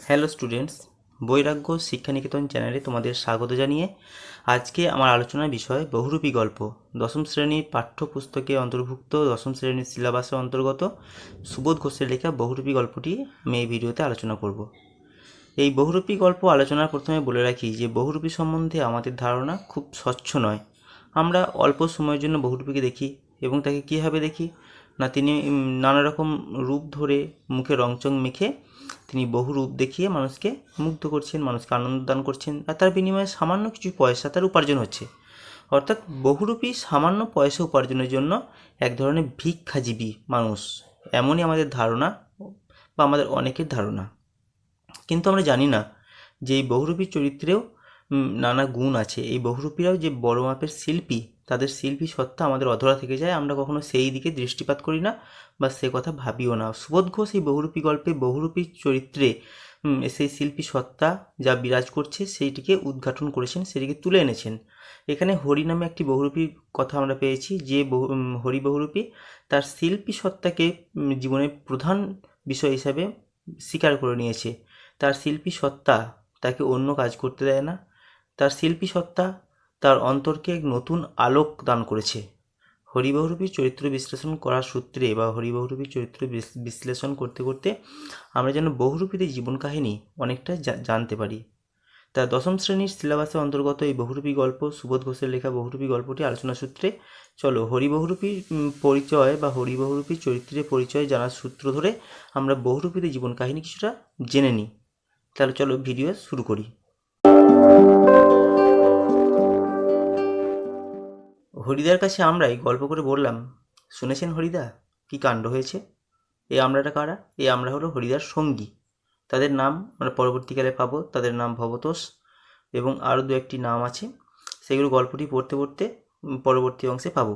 Hello students, বৈরাগ্য শিক্ষানিকেতন চ্যানেলে তোমাদের স্বাগত জানিয়ে আজকে আমার আলোচনার বিষয় বহুরূপী গল্প। দশম শ্রেণীর পাঠ্যপুস্তকে অন্তর্ভুক্ত দশম শ্রেণীর সিলেবাসের অন্তর্গত সুবোধ ঘোষের লেখা বহুরূপী গল্পটি আমি এই ভিডিওতে আলোচনা করব। এই বহুরূপী গল্প আলোচনার প্রথমে বলে রাখি যে বহুরূপী সম্বন্ধে আমাদের ধারণা খুব স্বচ্ছ নয়। আমরা অল্প সময়ের জন্য বহুরূপীকে দেখি এবং তাকে কীভাবে দেখি না, তিনি নানা রকম রূপ ধরে মুখে রংচং মেখে তিনি বহু রূপ দেখিয়ে মানুষকে মুগ্ধ করছেন, মানুষকে আনন্দ দান করছেন, আর তার বিনিময়ে সামান্য কিছু পয়সা তার উপার্জন হচ্ছে। অর্থাৎ বহুরূপী সামান্য পয়সা উপার্জনের জন্য এক ধরনের ভিক্ষাজীবী মানুষ, এমনই আমাদের ধারণা বা আমাদের অনেকের ধারণা। কিন্তু আমরা জানি না যে এই বহুরূপী চরিত্রেও নানা গুণ আছে। এই বহুরূপীরাও যে বড় মাপের শিল্পী, তাদের শিল্পী সত্তা আমাদের অধরা থেকে যায়, আমরা কখনো সেই দিকে দৃষ্টিপাত করি না বা সে কথা ভাবিও না। সুবোধ ঘোষ এই বহুরূপী গল্পে বহুরূপী চরিত্রে সেই শিল্পী সত্তা যা বিরাজ করছে সেইটিকে উদ্ঘাটন করেছেন, সেটিকে তুলে এনেছেন। এখানে হরি নামে একটি বহুরূপীর কথা আমরা পেয়েছি, যে হরি বহুরূপী তার শিল্পী সত্তাকে জীবনের প্রধান বিষয় হিসাবে স্বীকার করে নিয়েছে। তার শিল্পী সত্তা তাকে অন্য কাজ করতে দেয় না। তার শিল্পী সত্তা তার অন্তরকে এক নতুন আলোক দান করেছে। হরিবহুরূপীর চরিত্র বিশ্লেষণ করার সূত্রে বা হরিবহুরূপীর চরিত্র বিশ্লেষণ করতে করতে আমরা যেন বহুরূপীদের জীবন কাহিনী অনেকটা জানতে পারি। তা দশম শ্রেণীর সিলেবাসের অন্তর্গত এই বহুরূপী গল্প, সুবোধ ঘোষের লেখা বহুরূপী গল্পটি আলোচনা সূত্রে চলো হরিবহুরূপীর পরিচয় বা হরিবহুরূপীর চরিত্রের পরিচয় জানার সূত্র ধরে আমরা বহুরূপীদের জীবন কাহিনী কিছুটা জেনে নিই। তাহলে চলো ভিডিও শুরু করি। হরিদার কাছে আমরাই গল্প করে বললাম, শুনেছেন হরিদা, কি কাণ্ড হয়েছে? এই আমরাটা কারা? এই আমরা হলো হরিদার সঙ্গী। তাদের নাম আমরা পরবর্তীকালে পাবো। তাদের নাম ভবতোষ এবং আরও দু একটি নাম আছে, সেগুলো গল্পটি পড়তে পড়তে পরবর্তী অংশে পাবো।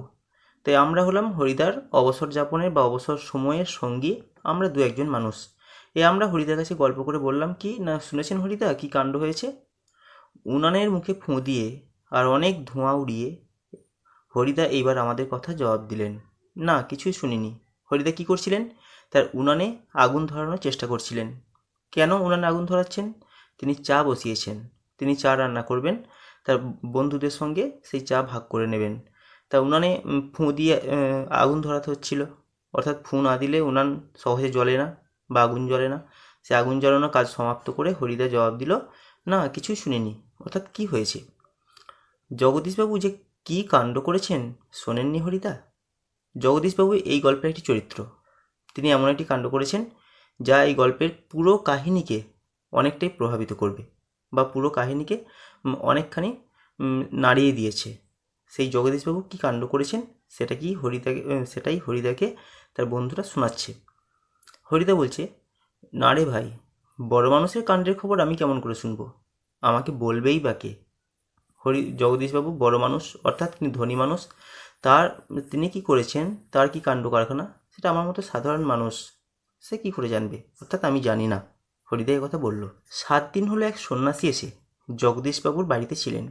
তাই আমরা হলাম হরিদার অবসর যাপনের বা অবসর সময়ের সঙ্গী। আমরা দু একজন মানুষ। আমরা হরিদার কাছে গল্প করে বললাম কি না, শুনেছেন হরিদা, কি কাণ্ড হয়েছে? উনানের মুখে ফুঁ দিয়ে আর অনেক ধোঁয়া উড়িয়ে হরিদা এইবার আমাদের কথা জবাব দিলেন, না কিছুই শুনিনি। হরিদা কি করছিলেন? তার উনানে আগুন ধরানোর চেষ্টা করছিলেন। কেন উনানে আগুন ধরাচ্ছেন? তিনি চা বসিয়েছেন, তিনি চা রান্না করবেন, তার বন্ধুদের সঙ্গে সেই চা ভাগ করে নেবেন। তা উনানে ফুঁ দিয়ে আগুন ধরাতে হচ্ছিল। অর্থাৎ ফুঁ না দিলে উনান সহজে জ্বলে না বা আগুন জ্বলে না। সে আগুন জ্বালানো কাজ সমাপ্ত করে হরিদা জবাব দিল, না কিছুই শুনিনি। অর্থাৎ কি হয়েছে? জগদীশবাবু যে কী কাণ্ড করেছেন শোনেননি হরিদা? জগদীশবাবু এই গল্পের একটি চরিত্র। তিনি এমন একটি কাণ্ড করেছেন যা এই গল্পের পুরো কাহিনীকে অনেকটাই প্রভাবিত করবে বা পুরো কাহিনীকে অনেকখানি নাড়িয়ে দিয়েছে। সেই জগদীশবাবু কী কাণ্ড করেছেন সেটাই হরিদাকে তার বন্ধুরা শোনাচ্ছে। হরিদা বলছে, না রে ভাই, বড় মানুষের কাণ্ডের খবর আমি কেমন করে শুনবো? আমাকে বলবেই বা কে? জগদীশবাবু বড় মানুষ, অর্থাৎ তিনি ধনী মানুষ। তিনি কি করেছেন, তার কি কাণ্ড কারখানা, সেটা আমার মতো সাধারণ মানুষ সে কি করে জানবে? অর্থাৎ আমি জানি না। হরিদা কথা বলল। 7 দিন হলো এক সন্ন্যাসী এসে জগদীশবাবুর বাড়িতে ছিলেন।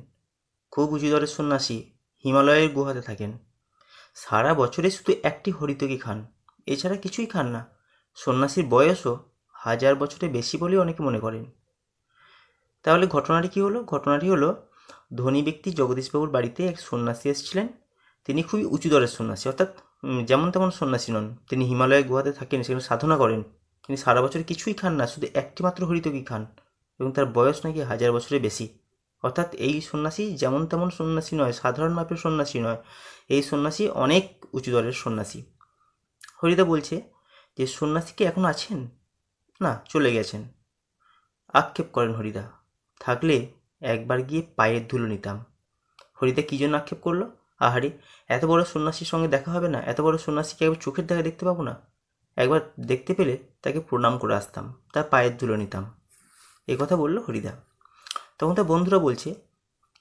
খুব উঁচু দরের সন্ন্যাসী, হিমালয়ের গুহাতে থাকেন। সারা বছরে শুধু একটি হরিতকি খান, এছাড়া কিছুই খান না। সন্ন্যাসীর বয়সও 1000 বছরের বেশি বলেও অনেকে মনে করেন। তাহলে ঘটনাটি কী হলো? ঘটনাটি হলো, ধনী ব্যক্তি জগদীশবাবুর বাড়িতে এক সন্ন্যাসী এসেছিলেন। তিনি খুবই উঁচু দরের সন্ন্যাসী, অর্থাৎ যেমন তেমন সন্ন্যাসী নন। তিনি হিমালয়ের গুহাতে থাকেন, সেখানে সাধনা করেন। তিনি সারা বছর কিছুই খান না, শুধু একটি মাত্র হরিতকি খান, এবং তার বয়স নাকি 1000 বছরের বেশি। অর্থাৎ এই সন্ন্যাসী যেমন তেমন সন্ন্যাসী নয়, সাধারণ মাপের সন্ন্যাসী নয়। এই সন্ন্যাসী অনেক উঁচু দরের সন্ন্যাসী। হরিদা বলছে যে সন্ন্যাসী কি এখন আছেন? না, চলে গেছেন। আক্ষেপ করেন হরিদা, থাকলে একবার গিয়ে পায়ের ধুলো নিতাম। হরিদা কী জন্য আক্ষেপ করলো? আহারে, এত বড় সন্ন্যাসীর সঙ্গে দেখা হবে না? এত বড় সন্ন্যাসীকে একবার চোখের দেখা দেখতে পাবো না? একবার দেখতে পেলে তাকে প্রণাম করে আসতাম, তার পায়ের ধুলো নিতাম। এই কথা বলল হরিদা। তখন তার বন্ধুরা বলছে,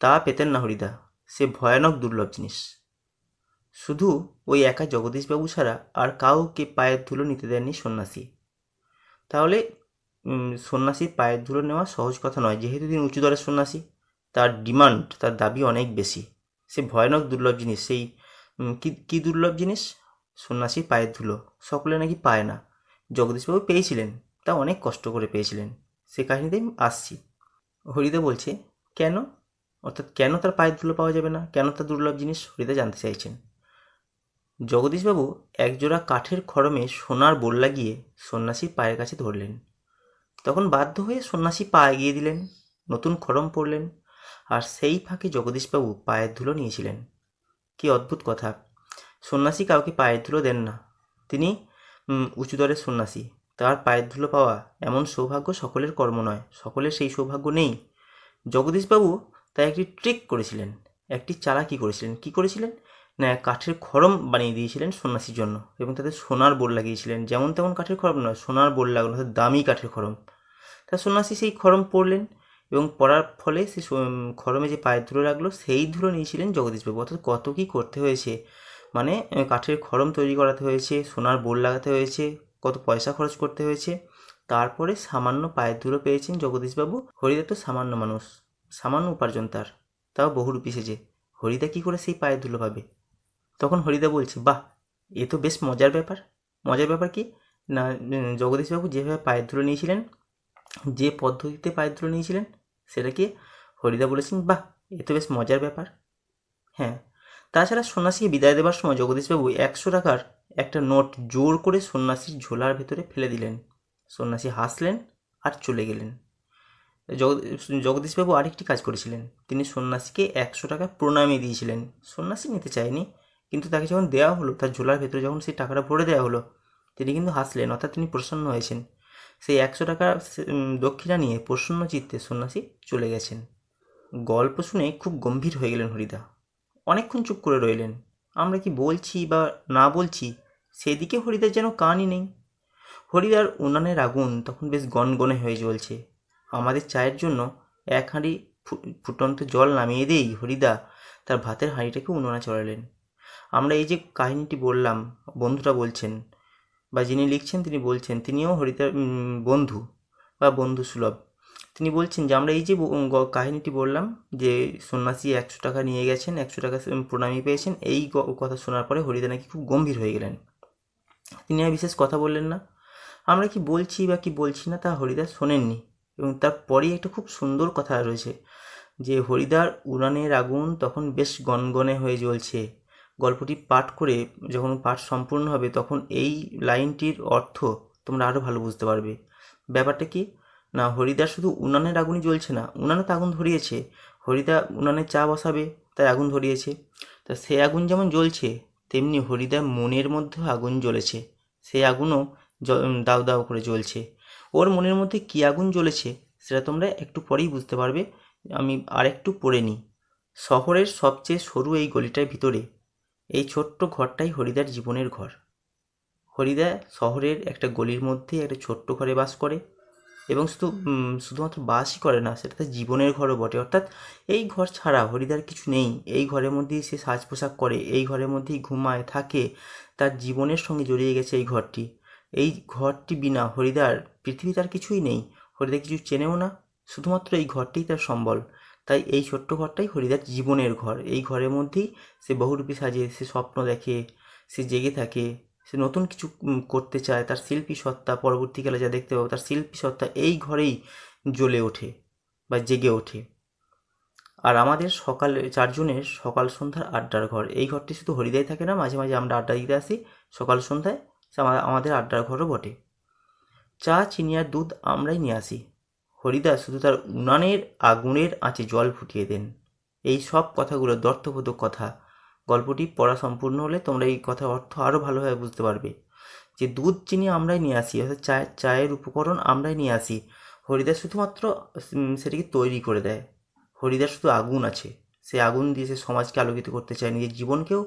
তা পেতেন না হরিদা, সে ভয়ানক দুর্লভ জিনিস। শুধু ওই একা জগদীশবাবু ছাড়া আর কাউকে পায়ের ধুলো নিতে দেননি সন্ন্যাসী। তাহলে সন্ন্যাসীর পায়ের ধুলো নেওয়া সহজ কথা নয়। যেহেতু তিনি উঁচু দরের সন্ন্যাসী, তার ডিমান্ড, তার দাবি অনেক বেশি। সে ভয়ানক দুর্লভ জিনিস। সেই কী দুর্লভ জিনিস? সন্ন্যাসীর পায়ের ধুলো। সকলে নাকি পায় না। জগদীশবাবু পেয়েছিলেন, তা অনেক কষ্ট করে পেয়েছিলেন। সে কাহিনীতে আমি আসছি। হরিদা বলছে, কেন? অর্থাৎ কেন তার পায়ের ধুলো পাওয়া যাবে না, কেন তার দুর্লভ জিনিস হরিদা জানতে চাইছেন। জগদীশবাবু একজোড়া কাঠের খড়মে সোনার বোল লাগিয়ে সন্ন্যাসীর পায়ের কাছে ধরলেন। তখন বাধ্য হয়ে সন্ন্যাসী পা এগিয়ে দিলেন, নতুন খড়ম পরলেন, আর সেই ফাঁকে জগদীশবাবু পায়ের ধুলো নিয়েছিলেন। কি অদ্ভুত কথা! সন্ন্যাসী কাউকে পায়ের ধুলো দেন না। তিনি উঁচুদরের সন্ন্যাসী। তার পায়ের ধুলো পাওয়া এমন সৌভাগ্য সকলের কর্ম নয়, সকলের সেই সৌভাগ্য নেই। জগদীশবাবু তাই একটি ট্রিক করেছিলেন, একটি চালাকি করেছিলেন। কি করেছিলেন না, কাঠের খড়ম বানিয়ে দিয়েছিলেন সন্ন্যাসীর জন্য এবং তাতে সোনার বোল লাগিয়েছিলেন। যেমন তেমন কাঠের খড়ম নয়, সোনার বোল লাগানো, অর্থাৎ দামি কাঠের খড়ম। তা সন্ন্যাসী সেই খড়ম পরলেন এবং পরার ফলে সে খড়মে যে পায়ের ধুলো লাগলো সেই ধুলো নিয়েছিলেন জগদীশবাবু। অর্থাৎ কত কী করতে হয়েছে, মানে কাঠের খড়ম তৈরি করাতে হয়েছে, সোনার বোল লাগাতে হয়েছে, কত পয়সা খরচ করতে হয়েছে, তারপরে সামান্য পায়ের ধুলো পেয়েছেন জগদীশবাবু। হরিদা তো সামান্য মানুষ, সামান্য উপার্জন তার, তাও বহুরূপী সেজে। হরিদা কী করে সেই পায়ের ধুলো পাবে? তখন হরিদা বলছে, বাহ, এ তো বেশ মজার ব্যাপার। মজার ব্যাপার কি না, জগদীশবাবু যেভাবে পায়ের ধুলো নিয়েছিলেন, যে পদ্ধতিতে পায়ের ধুলো নিয়েছিলেন, সেটাকে হরিদা বলেছেন, বাহ, এ তো বেশ মজার ব্যাপার। হ্যাঁ, তাছাড়া সন্ন্যাসীকে বিদায় দেবার সময় জগদীশবাবু 100 টাকার একটা নোট জোর করে সন্ন্যাসীর ঝোলার ভেতরে ফেলে দিলেন। সন্ন্যাসী হাসলেন আর চলে গেলেন। জগদীশবাবু আরেকটি কাজ করেছিলেন, তিনি সন্ন্যাসীকে 100 টাকা প্রণামী দিয়েছিলেন। সন্ন্যাসী নিতে চায়নি, কিন্তু তাকে যখন দেওয়া হলো, তার ঝোলার ভেতরে যখন সেই টাকাটা ভরে দেওয়া হলো, তিনি কিন্তু হাসলেন, অর্থাৎ তিনি প্রসন্ন হয়েছেন। সেই 100 টাকা দক্ষিণা নিয়ে প্রসন্ন চিত্তে সন্ন্যাসী চলে গেছেন। গল্প শুনে খুব গম্ভীর হয়ে গেলেন হরিদা। অনেকক্ষণ চুপ করে রইলেন। আমরা কি বলছি বা না বলছি সেদিকে হরিদার যেন কানই নেই। হরিদার উনানের আগুন তখন বেশ গনগনে হয়ে জ্বলছে। আমাদের চায়ের জন্য 1 হাঁড়ি ফুটন্ত জল নামিয়ে দিয়েই হরিদা তার ভাতের হাঁড়িটাকে উনুনে চড়ালেন। আমরা এই যে কাহিনীটি বললাম, বন্ধুটা বলছেন বা যিনি লিখছেন তিনি বলছেন, তিনিও হরিদার বন্ধু বা বন্ধু সুলভ। তিনি বলছেন যে আমরা এই যে কাহিনীটি বললাম, যে সন্ন্যাসী 100 টাকা নিয়ে গেছেন, 100 টাকা প্রণামী পেয়েছেন, এই কথা শোনার পরে হরিদা নাকি খুব গম্ভীর হয়ে গেলেন। তিনি আর বিশেষ কথা বললেন না। আমরা কি বলছি বা কি বলছি না তা হরিদা শোনেননি। এবং তারপরেই একটা খুব সুন্দর কথা রয়েছে, যে হরিদার উনানের আগুন তখন বেশ গনগনে হয়ে জ্বলছে। গল্পটি পাঠ করে যখন পাঠ সম্পূর্ণ হবে, তখন এই লাইনটির অর্থ তোমরা আরও ভালো বুঝতে পারবে। ব্যাপারটা কি না, হরিদার শুধু উনানের আগুনই জ্বলছে না, উনানে তো আগুন ধরিয়েছে, হরিদা উনানে চা বসাবে তাই আগুন ধরিয়েছে। তা সে আগুন যেমন জ্বলছে, তেমনি হরিদার মনের মধ্যেও আগুন জ্বলেছে। সেই আগুনও দাউ দাউ করে জ্বলছে। ওর মনের মধ্যে কী আগুন জ্বলেছে সেটা তোমরা একটু পরেই বুঝতে পারবে। আমি আরেকটু পড়ে নিই। শহরের সবচেয়ে সরু এই গলিটার ভিতরে এই ছোট্ট ঘরটাই হরিদার জীবনের ঘর। হরিদা শহরের একটা গলির মধ্যে একটা ছোট্ট ঘরে বাস করে, এবং শুধুমাত্র বাসই করে না, সেটা তার জীবনের ঘরও বটে। অর্থাৎ এই ঘর ছাড়া হরিদার কিছু নেই। এই ঘরের মধ্যেই সে সাজ পোশাক করে, এই ঘরের মধ্যেই ঘুমায়, থাকে। তার জীবনের সঙ্গে জড়িয়ে গেছে এই ঘরটি। এই ঘরটি বিনা হরিদার পৃথিবী তার কিছুই নেই। হরিদা কিছু চেনেও না, শুধুমাত্র এই ঘরটিই তার সম্বল। তাই এই ছোট্ট ঘরটাই হরিদার জীবনের ঘর। এই ঘরের মধ্যেই সে বহুরূপী সাজে, সে স্বপ্ন দেখে, সে জেগে থাকে, সে নতুন কিছু করতে চায়। তার শিল্পী সত্তা, পরবর্তীকালে যা দেখতে পাবো, তার শিল্পী সত্তা এই ঘরেই জ্বলে ওঠে বা জেগে ওঠে। আর আমাদের সকালে চারজনের সকাল সন্ধ্যার আড্ডার ঘর, এই ঘরটি শুধু হরিদাই থাকে না, মাঝে মাঝে আমরা আড্ডা দিতে আসি সকাল সন্ধ্যায়, সে আমাদের আড্ডার ঘরও বটে। চা, চিনি আর দুধ আমরাই নিয়ে আসি। হরিদা শুধু তার উনানের আগুনের আঁচে জল ফুটিয়ে দেন। এই সব কথাগুলো দ্ব্যর্থবোধক কথা। গল্পটি পড়া সম্পূর্ণ হলে তোমরা এই কথার অর্থ আরও ভালোভাবে বুঝতে পারবে। যে দুধ, চিনি আমরাই নিয়ে আসি, অর্থাৎ চায়ের উপকরণ আমরাই নিয়ে আসি। হরিদা শুধুমাত্র সেটিকে তৈরি করে দেয়। হরিদার শুধু আগুন আছে, সে আগুন দিয়ে সে সমাজকে আলোকিত করতে চায়, নিজের জীবনকেও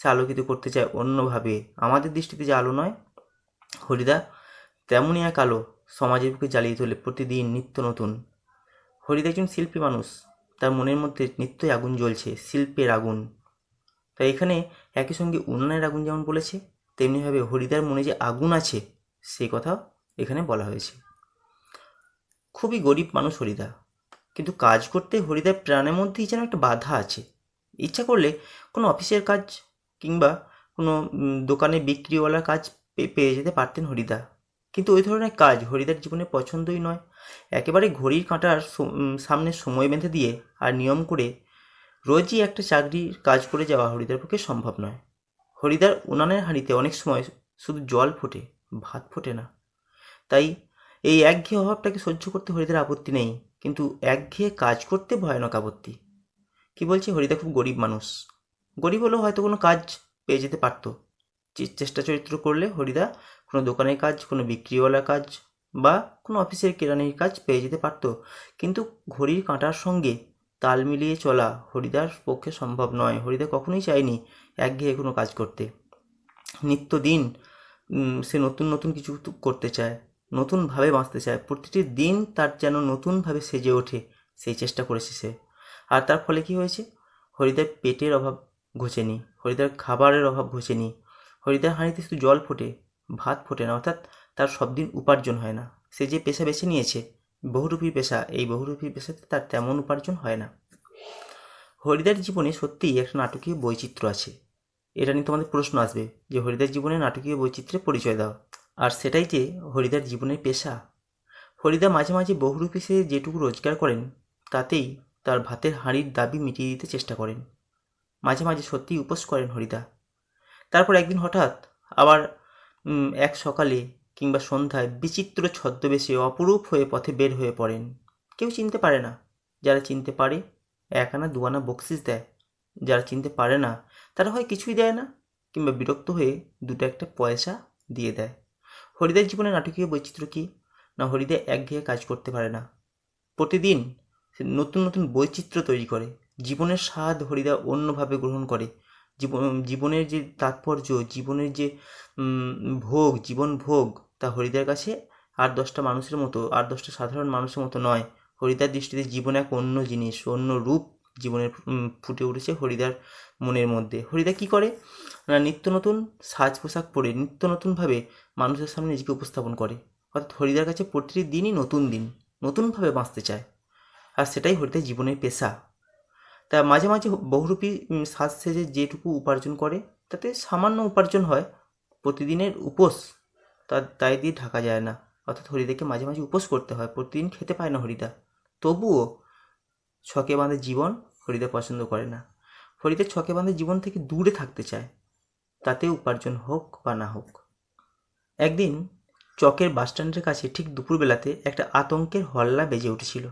সে আলোকিত করতে চায় অন্যভাবে। আমাদের দৃষ্টিতে যে আলো নয়, হরিদা তেমনই এক আলো সমাজের বুকে জ্বালিয়ে তোলে প্রতিদিন নিত্য নতুন। হরিদা একজন শিল্পী মানুষ, তার মনের মধ্যে নিত্যই আগুন জ্বলছে, শিল্পের আগুন। তাই এখানে একই সঙ্গে উনুনের আগুন যেমন বলেছে, তেমনিভাবে হরিদার মনে যে আগুন আছে সেই কথা এখানে বলা হয়েছে। খুবই গরিব মানুষ হরিদা, কিন্তু কাজ করতে হরিদার প্রাণের মধ্যেই যেন একটা বাধা আছে। ইচ্ছা করলে কোনো অফিসের কাজ কিংবা কোনো দোকানে বিক্রিওয়ালার কাজ পেয়ে যেতে পারতেন হরিদা, কিন্তু ওই ধরনের কাজ হরিদার জীবনে পছন্দই নয়। একেবারে ঘড়ির কাঁটার সামনে সময় বেঁধে দিয়ে আর নিয়ম করে রোজই একটা চাকরির কাজ করে যাওয়া হরিদার পক্ষে সম্ভব নয়। হরিদার উনানের হাঁড়িতে অনেক সময় শুধু জল ফোটে, ভাত ফোটে না। তাই এই একঘেয়ে অভাবটাকে সহ্য করতে হরিদার আপত্তি নেই, কিন্তু একঘেয়ে কাজ করতে ভয়ানক আপত্তি। কি বলছি, হরিদা খুব গরিব মানুষ। গরিব হলেও হয়তো কোনো কাজ পেয়ে যেতে পারতো। চেষ্টা চরিত্র করলে হরিদা কোনো দোকানের কাজ, কোনো বিক্রিওয়ালা কাজ বা কোনো অফিসের কেরানির কাজ পেয়ে যেতে পারতো। কিন্তু ঘড়ির কাঁটার সঙ্গে তাল মিলিয়ে চলা হরিদার পক্ষে সম্ভব নয়। হরিদা কখনোই চায়নি একঘেয়ে কোনো কাজ করতে। নিত্যদিন সে নতুন নতুন কিছু করতে চায়, নতুনভাবে বাঁচতে চায়। প্রতিটি দিন তার যেন নতুনভাবে সেজে ওঠে, সেই চেষ্টা করেছে সে। আর তার ফলে কি হয়েছে, হরিদার পেটের অভাব ঘোচেনি, হরিদার খাবারের অভাব ঘোচেনি। হরিদার হাঁড়িতে শুধু জল ফোটে, ভাত ফোটে না। অর্থাৎ তার সব দিন উপার্জন হয় না। সে যে পেশা বেছে নিয়েছে, বহুরূপী পেশা, এই বহুরূপী পেশাতে তার তেমন উপার্জন হয় না। হরিদার জীবনে সত্যিই একটা নাটকীয় বৈচিত্র্য আছে। এটা নিয়ে তোমাদের প্রশ্ন আসবে যে হরিদার জীবনে নাটকীয় বৈচিত্র্যের পরিচয় দাও। আর সেটাই যে হরিদার জীবনের পেশা। হরিদা মাঝে মাঝে বহুরূপী সে যেটুকু রোজগার করেন তাতেই তার ভাতের হাঁড়ির দাবি মিটিয়ে দিতে চেষ্টা করেন। মাঝে মাঝে সত্যিই উপোস করেন হরিদা। তারপর একদিন হঠাৎ আবার এক সকালে কিংবা সন্ধ্যায় বিচিত্র ছদ্মবেশে অপরূপ হয়ে পথে বের হয়ে পড়েন। কেউ চিনতে পারে না। যারা চিনতে পারে 1 আনা 2 আনা বকশিস দেয়। যারা চিনতে পারে না তারা হয় কিছুই দেয় না, কিংবা বিরক্ত হয়ে 2-1 পয়সা দিয়ে দেয়। হরিদার জীবনে নাটকীয় বৈচিত্র্য কী না, হরিদা একঘেয়ে কাজ করতে পারে না। প্রতিদিন সে নতুন নতুন বৈচিত্র্য তৈরি করে। জীবনের স্বাদ হরিদা অন্যভাবে গ্রহণ করে। জীবনের যে তাৎপর্য, জীবনের যে ভোগ, জীবন ভোগ, তা হরিদার কাছে 8-10টা মানুষের মতো, 8-10টা সাধারণ মানুষের মতো নয়। হরিদার দৃষ্টিতে জীবন এক অন্য জিনিস, অন্য রূপ জীবনের ফুটে উঠেছে হরিদার মনের মধ্যে। হরিদা কী করে না, নিত্য নতুন সাজ পোশাক পরে নিত্য নতুনভাবে মানুষের সামনে নিজেকে উপস্থাপন করে। অর্থাৎ হরিদার কাছে প্রতিটি দিনই নতুন দিন, নতুনভাবে বাঁচতে চায়। আর সেটাই হরিদার জীবনের পেশা। তা মাঝে মাঝে বহুরূপী সাজ সেজে যেটুকু উপার্জন করে তাতে সামান্য উপার্জন হয়। প্রতিদিনের উপোস তাই দিয়ে ঢাকা যায় না। অর্থাৎ হরিদাকে মাঝে মাঝে উপোস করতে হয়, প্রতিদিন খেতে পায় না হরিদা। তবুও ছকে বাঁধা জীবন হরিদা পছন্দ করে না। হরিদা ছকে বাঁধা জীবন থেকে দূরে থাকতে চায়, তাতে উপার্জন হোক বা না হোক। একদিন চকের বাসস্ট্যান্ডের কাছে ঠিক দুপুরবেলাতে একটা আতঙ্কের হল্লা বেজে উঠেছিল।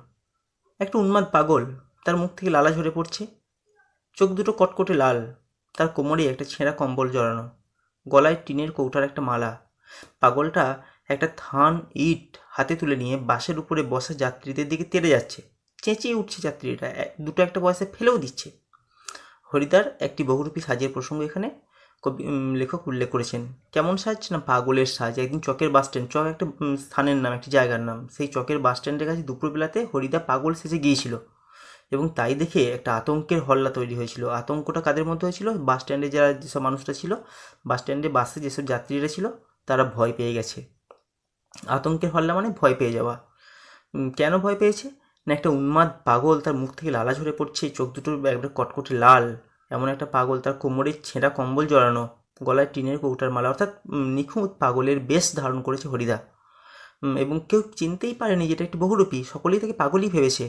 একটা উন্মাদ পাগল, তার মুখ থেকে লালা ঝরে পড়ছে, চোখ দুটো কটকটে লাল, তার কোমরে একটা ছেঁড়া কম্বল জড়ানো, গলায় টিনের কৌটার একটা মালা। পাগলটা একটা থান ইট হাতে তুলে নিয়ে বাসের উপরে বসা যাত্রীদের দিকে তেড়ে যাচ্ছে। চেঁচিয়ে উঠছে যাত্রীরা, 2-1 পয়সা ফেলেও দিচ্ছে। হরিদার একটি বহুরূপী সাজের প্রসঙ্গ এখানে লেখক উল্লেখ করেছেন। কেমন সাজ না, পাগলের সাজ। একদিন চকের বাসস্ট্যান্ড, চক একটা স্থানের নাম, একটি জায়গার নাম, সেই চকের বাসস্ট্যান্ডের কাছে দুপুরবেলাতে হরিদা পাগল সেজে গিয়েছিল এবং তাই দেখে একটা আতঙ্কের হল্লা তৈরি হয়েছিল। আতঙ্কটা কাদের মধ্যে হয়েছিল, বাসস্ট্যান্ডে যারা যেসব মানুষরা ছিল, বাসস্ট্যান্ডে বাসে যেসব যাত্রীরা ছিল তারা ভয় পেয়ে গেছে। আতঙ্কের হল্লা মানে ভয় পেয়ে যাওয়া। কেন ভয় পেয়েছে না, একটা উন্মাদ পাগল, তার মুখ থেকে লালা ঝরে পড়ছে, চোখ দুটো একবারে কটকটে লাল, এমন একটা পাগল, তার কোমরে ছেঁড়া কম্বল জড়ানো, গলায় টিনের কৌটার মালা। অর্থাৎ নিখুঁত পাগলের বেশ ধারণ করেছে হরিদা। এবং কেউ চিনতেই পারেনি যেটা একটি বহুরূপী, সকলেই তাকে পাগলই ভেবেছে।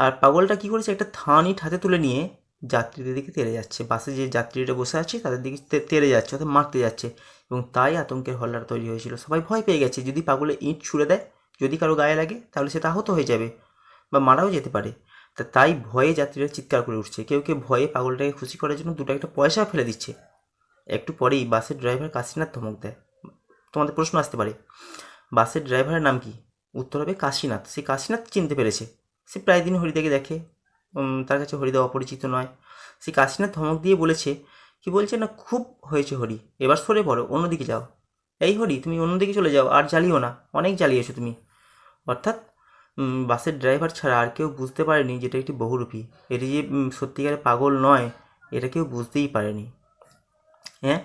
আর পাগলটা কী করেছে, একটা থান ইট হাতে তুলে নিয়ে যাত্রীদের দিকে তেড়ে যাচ্ছে। বাসে যে যাত্রীরা বসে আছে তাদের দিকে তেড়ে যাচ্ছে, অর্থাৎ মারতে যাচ্ছে। এবং তাই আতঙ্কের হল্লাটা তৈরি হয়েছিল। সবাই ভয় পেয়ে গেছে, যদি পাগলে ইট ছুঁড়ে দেয়, যদি কারো গায়ে লাগে, তাহলে সেটা আহত হয়ে যাবে বা মারাও যেতে পারে। তাই ভয়ে যাত্রীরা চিৎকার করে উঠছে। কেউ কেউ ভয়ে পাগলটাকে খুশি করার জন্য 2-1 পয়সা ফেলে দিচ্ছে। একটু পরেই বাসের ড্রাইভার কাশীনাথ ধমক দেয়। তোমাদের প্রশ্ন আসতে পারে, বাসের ড্রাইভারের নাম কি? উত্তর হবে কাশীনাথ। সেই কাশীনাথ চিনতে পেরেছে, সে প্রায় দিন হরিদাকে দেখে, তার কাছে হরিদা অপরিচিত নয়। সেই কাশীনাথ ধমক দিয়ে বলেছে, কি বলছে না, খুব হয়েছে হরি, এবার সরে পড়ো, অন্যদিকে যাও। এই হরি, তুমি অন্যদিকে চলে যাও, আর জ্বালিও না, অনেক জ্বালিয়েছো তুমি। অর্থাৎ বাসের ড্রাইভার ছাড়া আর কেউ বুঝতে পারেনি যেটা একটি বহুরূপী। এটি যে সত্যিকারে পাগল নয়, এটা কেউ বুঝতেই পারেনি। হ্যাঁ,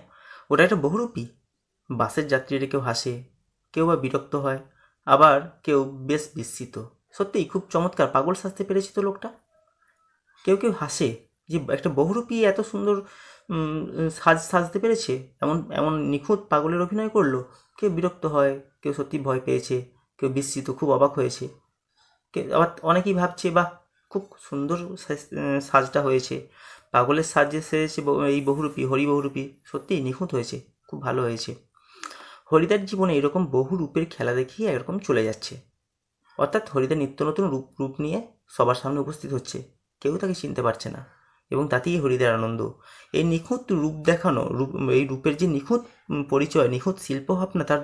ওটা একটা বহুরূপী। বাসের যাত্রীরা কেউ হাসে, কেউ বা বিরক্ত হয়, আবার কেউ বেশ বিস্মিত। সত্যিই খুব চমৎকার, পাগল সাজতে পেরেছে তো লোকটা। কেউ কেউ হাসে যে একটা বহুরূপী এত সুন্দর সাজতে পেরেছে, এমন এমন নিখুঁত পাগলের অভিনয় করলো। কেউ বিরক্ত হয়, কেউ সত্যি ভয় পেয়েছে, কেউ বিস্মিত, খুব অবাক হয়েছে, আবার অনেকেই ভাবছে বাহ, খুব সুন্দর সাজটা হয়েছে, পাগলের সাজে সেরেছে এই বহুরূপী, হরি বহুরূপী, সত্যিই নিখুঁত হয়েছে, খুব ভালো হয়েছে। হরিদার জীবনে এরকম বহু রূপের খেলা দেখিয়ে একরকম চলে যাচ্ছে। অর্থাৎ হরিদা নিত্য নতুন রূপ রূপ নিয়ে সবার সামনে উপস্থিত হচ্ছে, কেউ তাকে চিনতে পারছে না, এবং তাতেই হরিদার আনন্দ। এই নিখুঁত রূপ দেখানো, এই রূপের যে নিখুঁত পরিচয়, নিখুঁত শিল্পভাবনা তার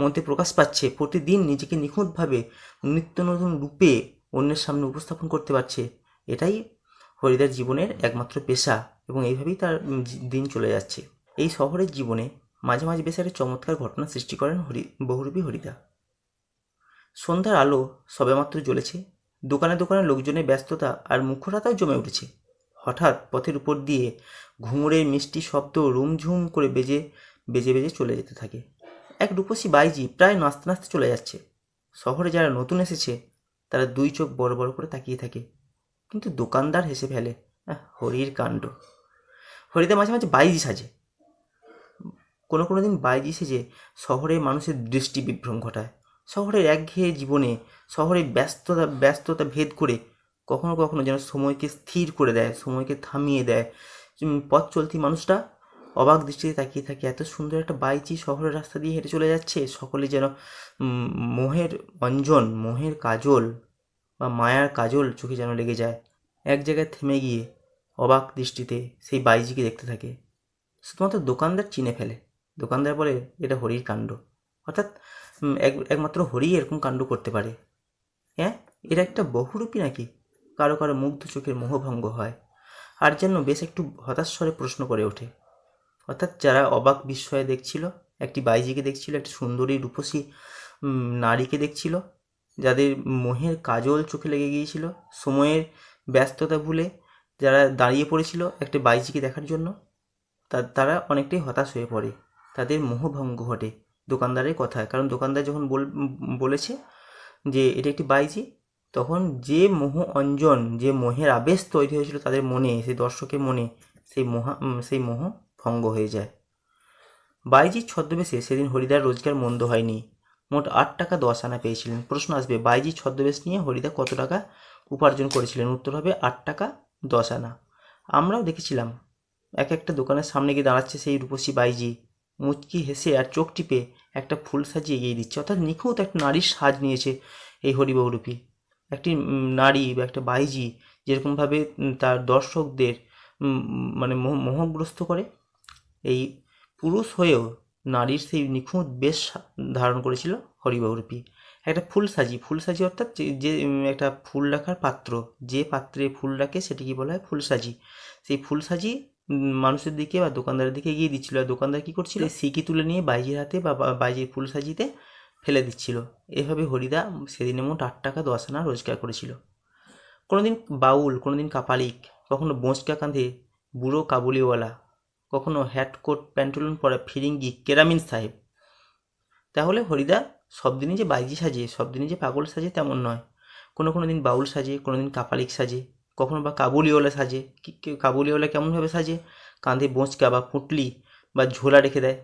মধ্যে প্রকাশ পাচ্ছে, প্রতিদিন নিজেকে নিখুঁতভাবে নিত্য নতুন রূপে অন্যের সামনে উপস্থাপন করতে পারছে, এটাই হরিদার জীবনের একমাত্র পেশা, এবং এইভাবেই তার দিন চলে যাচ্ছে। এই শহরের জীবনে মাঝে মাঝে বেশ একটা চমৎকার ঘটনা সৃষ্টি করেন বহুরূপী হরিদা। সন্ধ্যার আলো সবেমাত্র জ্বলেছে, দোকানে দোকানে লোকজনের ব্যস্ততা আর মুখরাতাও জমে উঠেছে। হঠাৎ পথের উপর দিয়ে ঘুঙুরের মিষ্টি শব্দ রুমঝুম করে বেজে বেজে বেজে চলে যেতে থাকে। এক রূপসী বাইজি প্রায় নাচতে নাচতে চলে যাচ্ছে। শহরে যারা নতুন এসেছে তারা দুই চোখ বড় বড় করে তাকিয়ে থাকে, কিন্তু দোকানদার হেসে ফেলে, হরির কাণ্ড। হরিদা মাঝে মাঝে বাইজি সাজে, কোনো কোনো দিন বাইজি সেজে শহরের মানুষের দৃষ্টি বিভ্রম ঘটায়। শহরের একঘেয়ে জীবনে, শহরের ব্যস্ততা ভেদ করে কখনো কখনো যেন সময়কে স্থির করে দেয়, সময়কে থামিয়ে দেয়। পথ চলতি মানুষটা অবাক দৃষ্টিতে তাকিয়ে থাকে, এত সুন্দর একটা বাইজি শহরের রাস্তা দিয়ে হেঁটে চলে যাচ্ছে। সকলে যেন মোহের অঞ্জন, মোহের কাজল বা মায়ার কাজল চোখে যেন লেগে যায়। এক জায়গায় থেমে গিয়ে অবাক দৃষ্টিতে সেই বাইজিকে দেখতে থাকে। শুধুমাত্র দোকানদার চিনে ফেলে, দোকানদার বলে এটা হরির কাণ্ড, অর্থাৎ একমাত্র হরি এরকম কাণ্ড করতে পারে। হ্যাঁ, এটা একটা বহুরূপী নাকি? কারো কারো মুগ্ধ চোখের মোহভঙ্গ হয়, আর যেন বেশ একটু হতাশ্বরে প্রশ্ন করে ওঠে। অর্থাৎ যারা অবাক বিস্ময়ে দেখছিল, একটি বাইজিকে দেখছিল, একটি সুন্দরী রূপসী নারীকে দেখছিল, যাদের মোহের কাজল চোখে লেগে গিয়েছিল, সময়ের ব্যস্ততা ভুলে যারা দাঁড়িয়ে পড়েছিল একটা বাইজিকে দেখার জন্য, তারা অনেকটাই হতাশ হয়ে পড়ে, তাদের মোহভঙ্গ ঘটে দোকানদারের কথায়। কারণ দোকানদার যখন বলেছে যে এটা একটি বাইজি, তখন যে মোহ অঞ্জন, যে মোহের আবেশ তৈরি হয়েছিল তাদের মনে, সেই দর্শকের মনে, সেই মোহ ভঙ্গ হয়ে যায়। বাইজির ছদ্মবেশে সেদিন হরিদার রোজগার মন্দ হয়নি, মোট 8 টাকা 10 আনা পেয়েছিলেন। প্রশ্ন আসবে, বাইজির ছদ্মবেশ নিয়ে হরিদা কত টাকা উপার্জন করেছিলেন? উত্তর হবে 8 টাকা 10 আনা। আমরাও দেখেছিলাম এক একটা দোকানের সামনে গিয়ে দাঁড়াচ্ছে সেই রূপসী বাইজি, মুচকি হেসে আর চোখ টিপে একটা ফুল সাজিয়ে এগিয়ে দিচ্ছে। অর্থাৎ নিখুঁত একটা নারীর সাজ নিয়েছে এই হরিবহুরূপী একটি নারী বা একটা বাইজি, যেরকমভাবে তার দর্শকদের মানে মোহগ্রস্ত করে, এই পুরুষ হয়েও নারীর সেই নিখুঁত বেশ ধারণ করেছিল হরিবহুরূপী। একটা ফুল সাজি অর্থাৎ যে একটা ফুল রাখার পাত্র, যে পাত্রে ফুল রাখে সেটিকে বলা হয় ফুল সাজি। সেই ফুল সাজি মানুষের দিকে বা দোকানদারের দিকে এগিয়ে দিচ্ছিল, আর দোকানদার কী করছিল, সিকি তুলে নিয়ে বাইজির হাতে বা বাইজির ফুল সাজিতে ফেলে দিচ্ছিল। এভাবে হরিদা সেদিনে মোট 8 টাকা 10 আনা রোজগার করেছিল। কোনোদিন বাউল, কোনোদিন কাপালিক, কখনো বোঁচকা কাঁধে বুড়ো কাবুলিওয়ালা, কখনো হ্যাট কোট প্যান্টুলুন পরা ফিরিঙ্গি কেরামিন সাহেব। তাহলে হরিদা সব দিনই যে বাইজি সাজে, সব দিনই যে পাগল সাজে তেমন নয়। কোনো কোনো দিন বাউল সাজে, কোনো দিন কাপালিক সাজে, কখনো বা কাবুলিওয়ালা সাজে। কাবুলিওয়ালা কেমনভাবে সাজে? কাঁধে বোঁচকা বা পুঁটলি বা ঝোলা রেখে দেয়,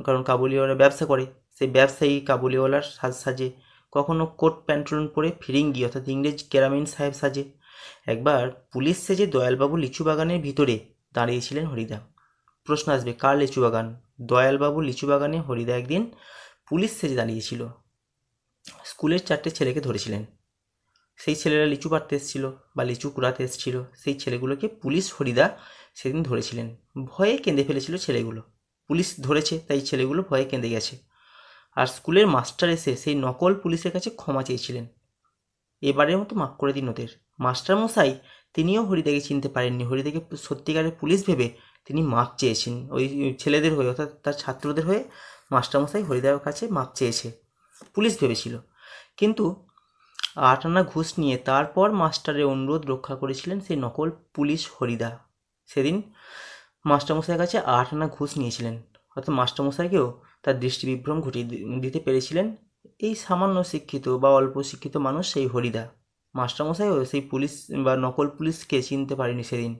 কারণ কাবুলিওয়ালা ব্যবসা করে, সেই ব্যবসায়ী কাবুলিওয়ালার সাজে। কখনো কোট প্যান্টুলুন পরে ফিরিঙ্গি অর্থাৎ ইংরেজ কেরামিন সাহেব সাজে। একবার পুলিশ সেজে দয়ালবাবু লিচু বাগানের ভিতরে দাঁড়িয়েছিলেন হরিদা। প্রশ্ন আসবে, কার লিচু বাগান? দয়ালবাবু লিচু বাগানে হরিদা একদিন পুলিশ সেজে দাঁড়িয়েছিল। স্কুলের 4টে ছেলেকে ধরেছিলেন, সেই ছেলেরা লিচু পাড়তে এসেছিল বা লিচু কুড়াতে এসেছিল, সেই ছেলেগুলোকে পুলিশ হরিদা সেদিন ধরেছিলেন। ভয়ে কেঁদে ফেলেছিল ছেলেগুলো, পুলিশ ধরেছে তাই ছেলেগুলো ভয়ে কেঁদে গেছে। আর স্কুলের মাস্টার এসে সেই নকল পুলিশের কাছে ক্ষমা চেয়েছিলেন, এবারের মতো মাফ করে দিন ওদের। মাস্টারমশাই তিনিও হরিদাকে চিনতে পারেননি, হরিদাকে সত্যিকারের পুলিশ ভেবে তিনি মাপ চেয়েছেন ওই ছেলেদের হয়ে, অর্থাৎ তার ছাত্রদের হয়ে মাস্টারমশাই হরিদার কাছে মাপ চেয়েছে, পুলিশ ভেবেছিল। কিন্তু 8 আনা ঘুষ নিয়ে তারপর মাস্টারের অনুরোধ রক্ষা করেছিলেন সেই নকল পুলিশ হরিদা। সেদিন মাস্টারমশাইয়ের কাছে 8 আনা ঘুষ নিয়েছিলেন, অর্থাৎ মাস্টারমশাইকেও তার দৃষ্টি বিভ্রম ঘটিয়ে দিতে পেরেছিলেন এই সামান্য শিক্ষিত বা অল্প শিক্ষিত মানুষ সেই হরিদা। মাস্টারমশাইও সেই পুলিশ বা নকল পুলিশকে চিনতে পারেনি সেদিন,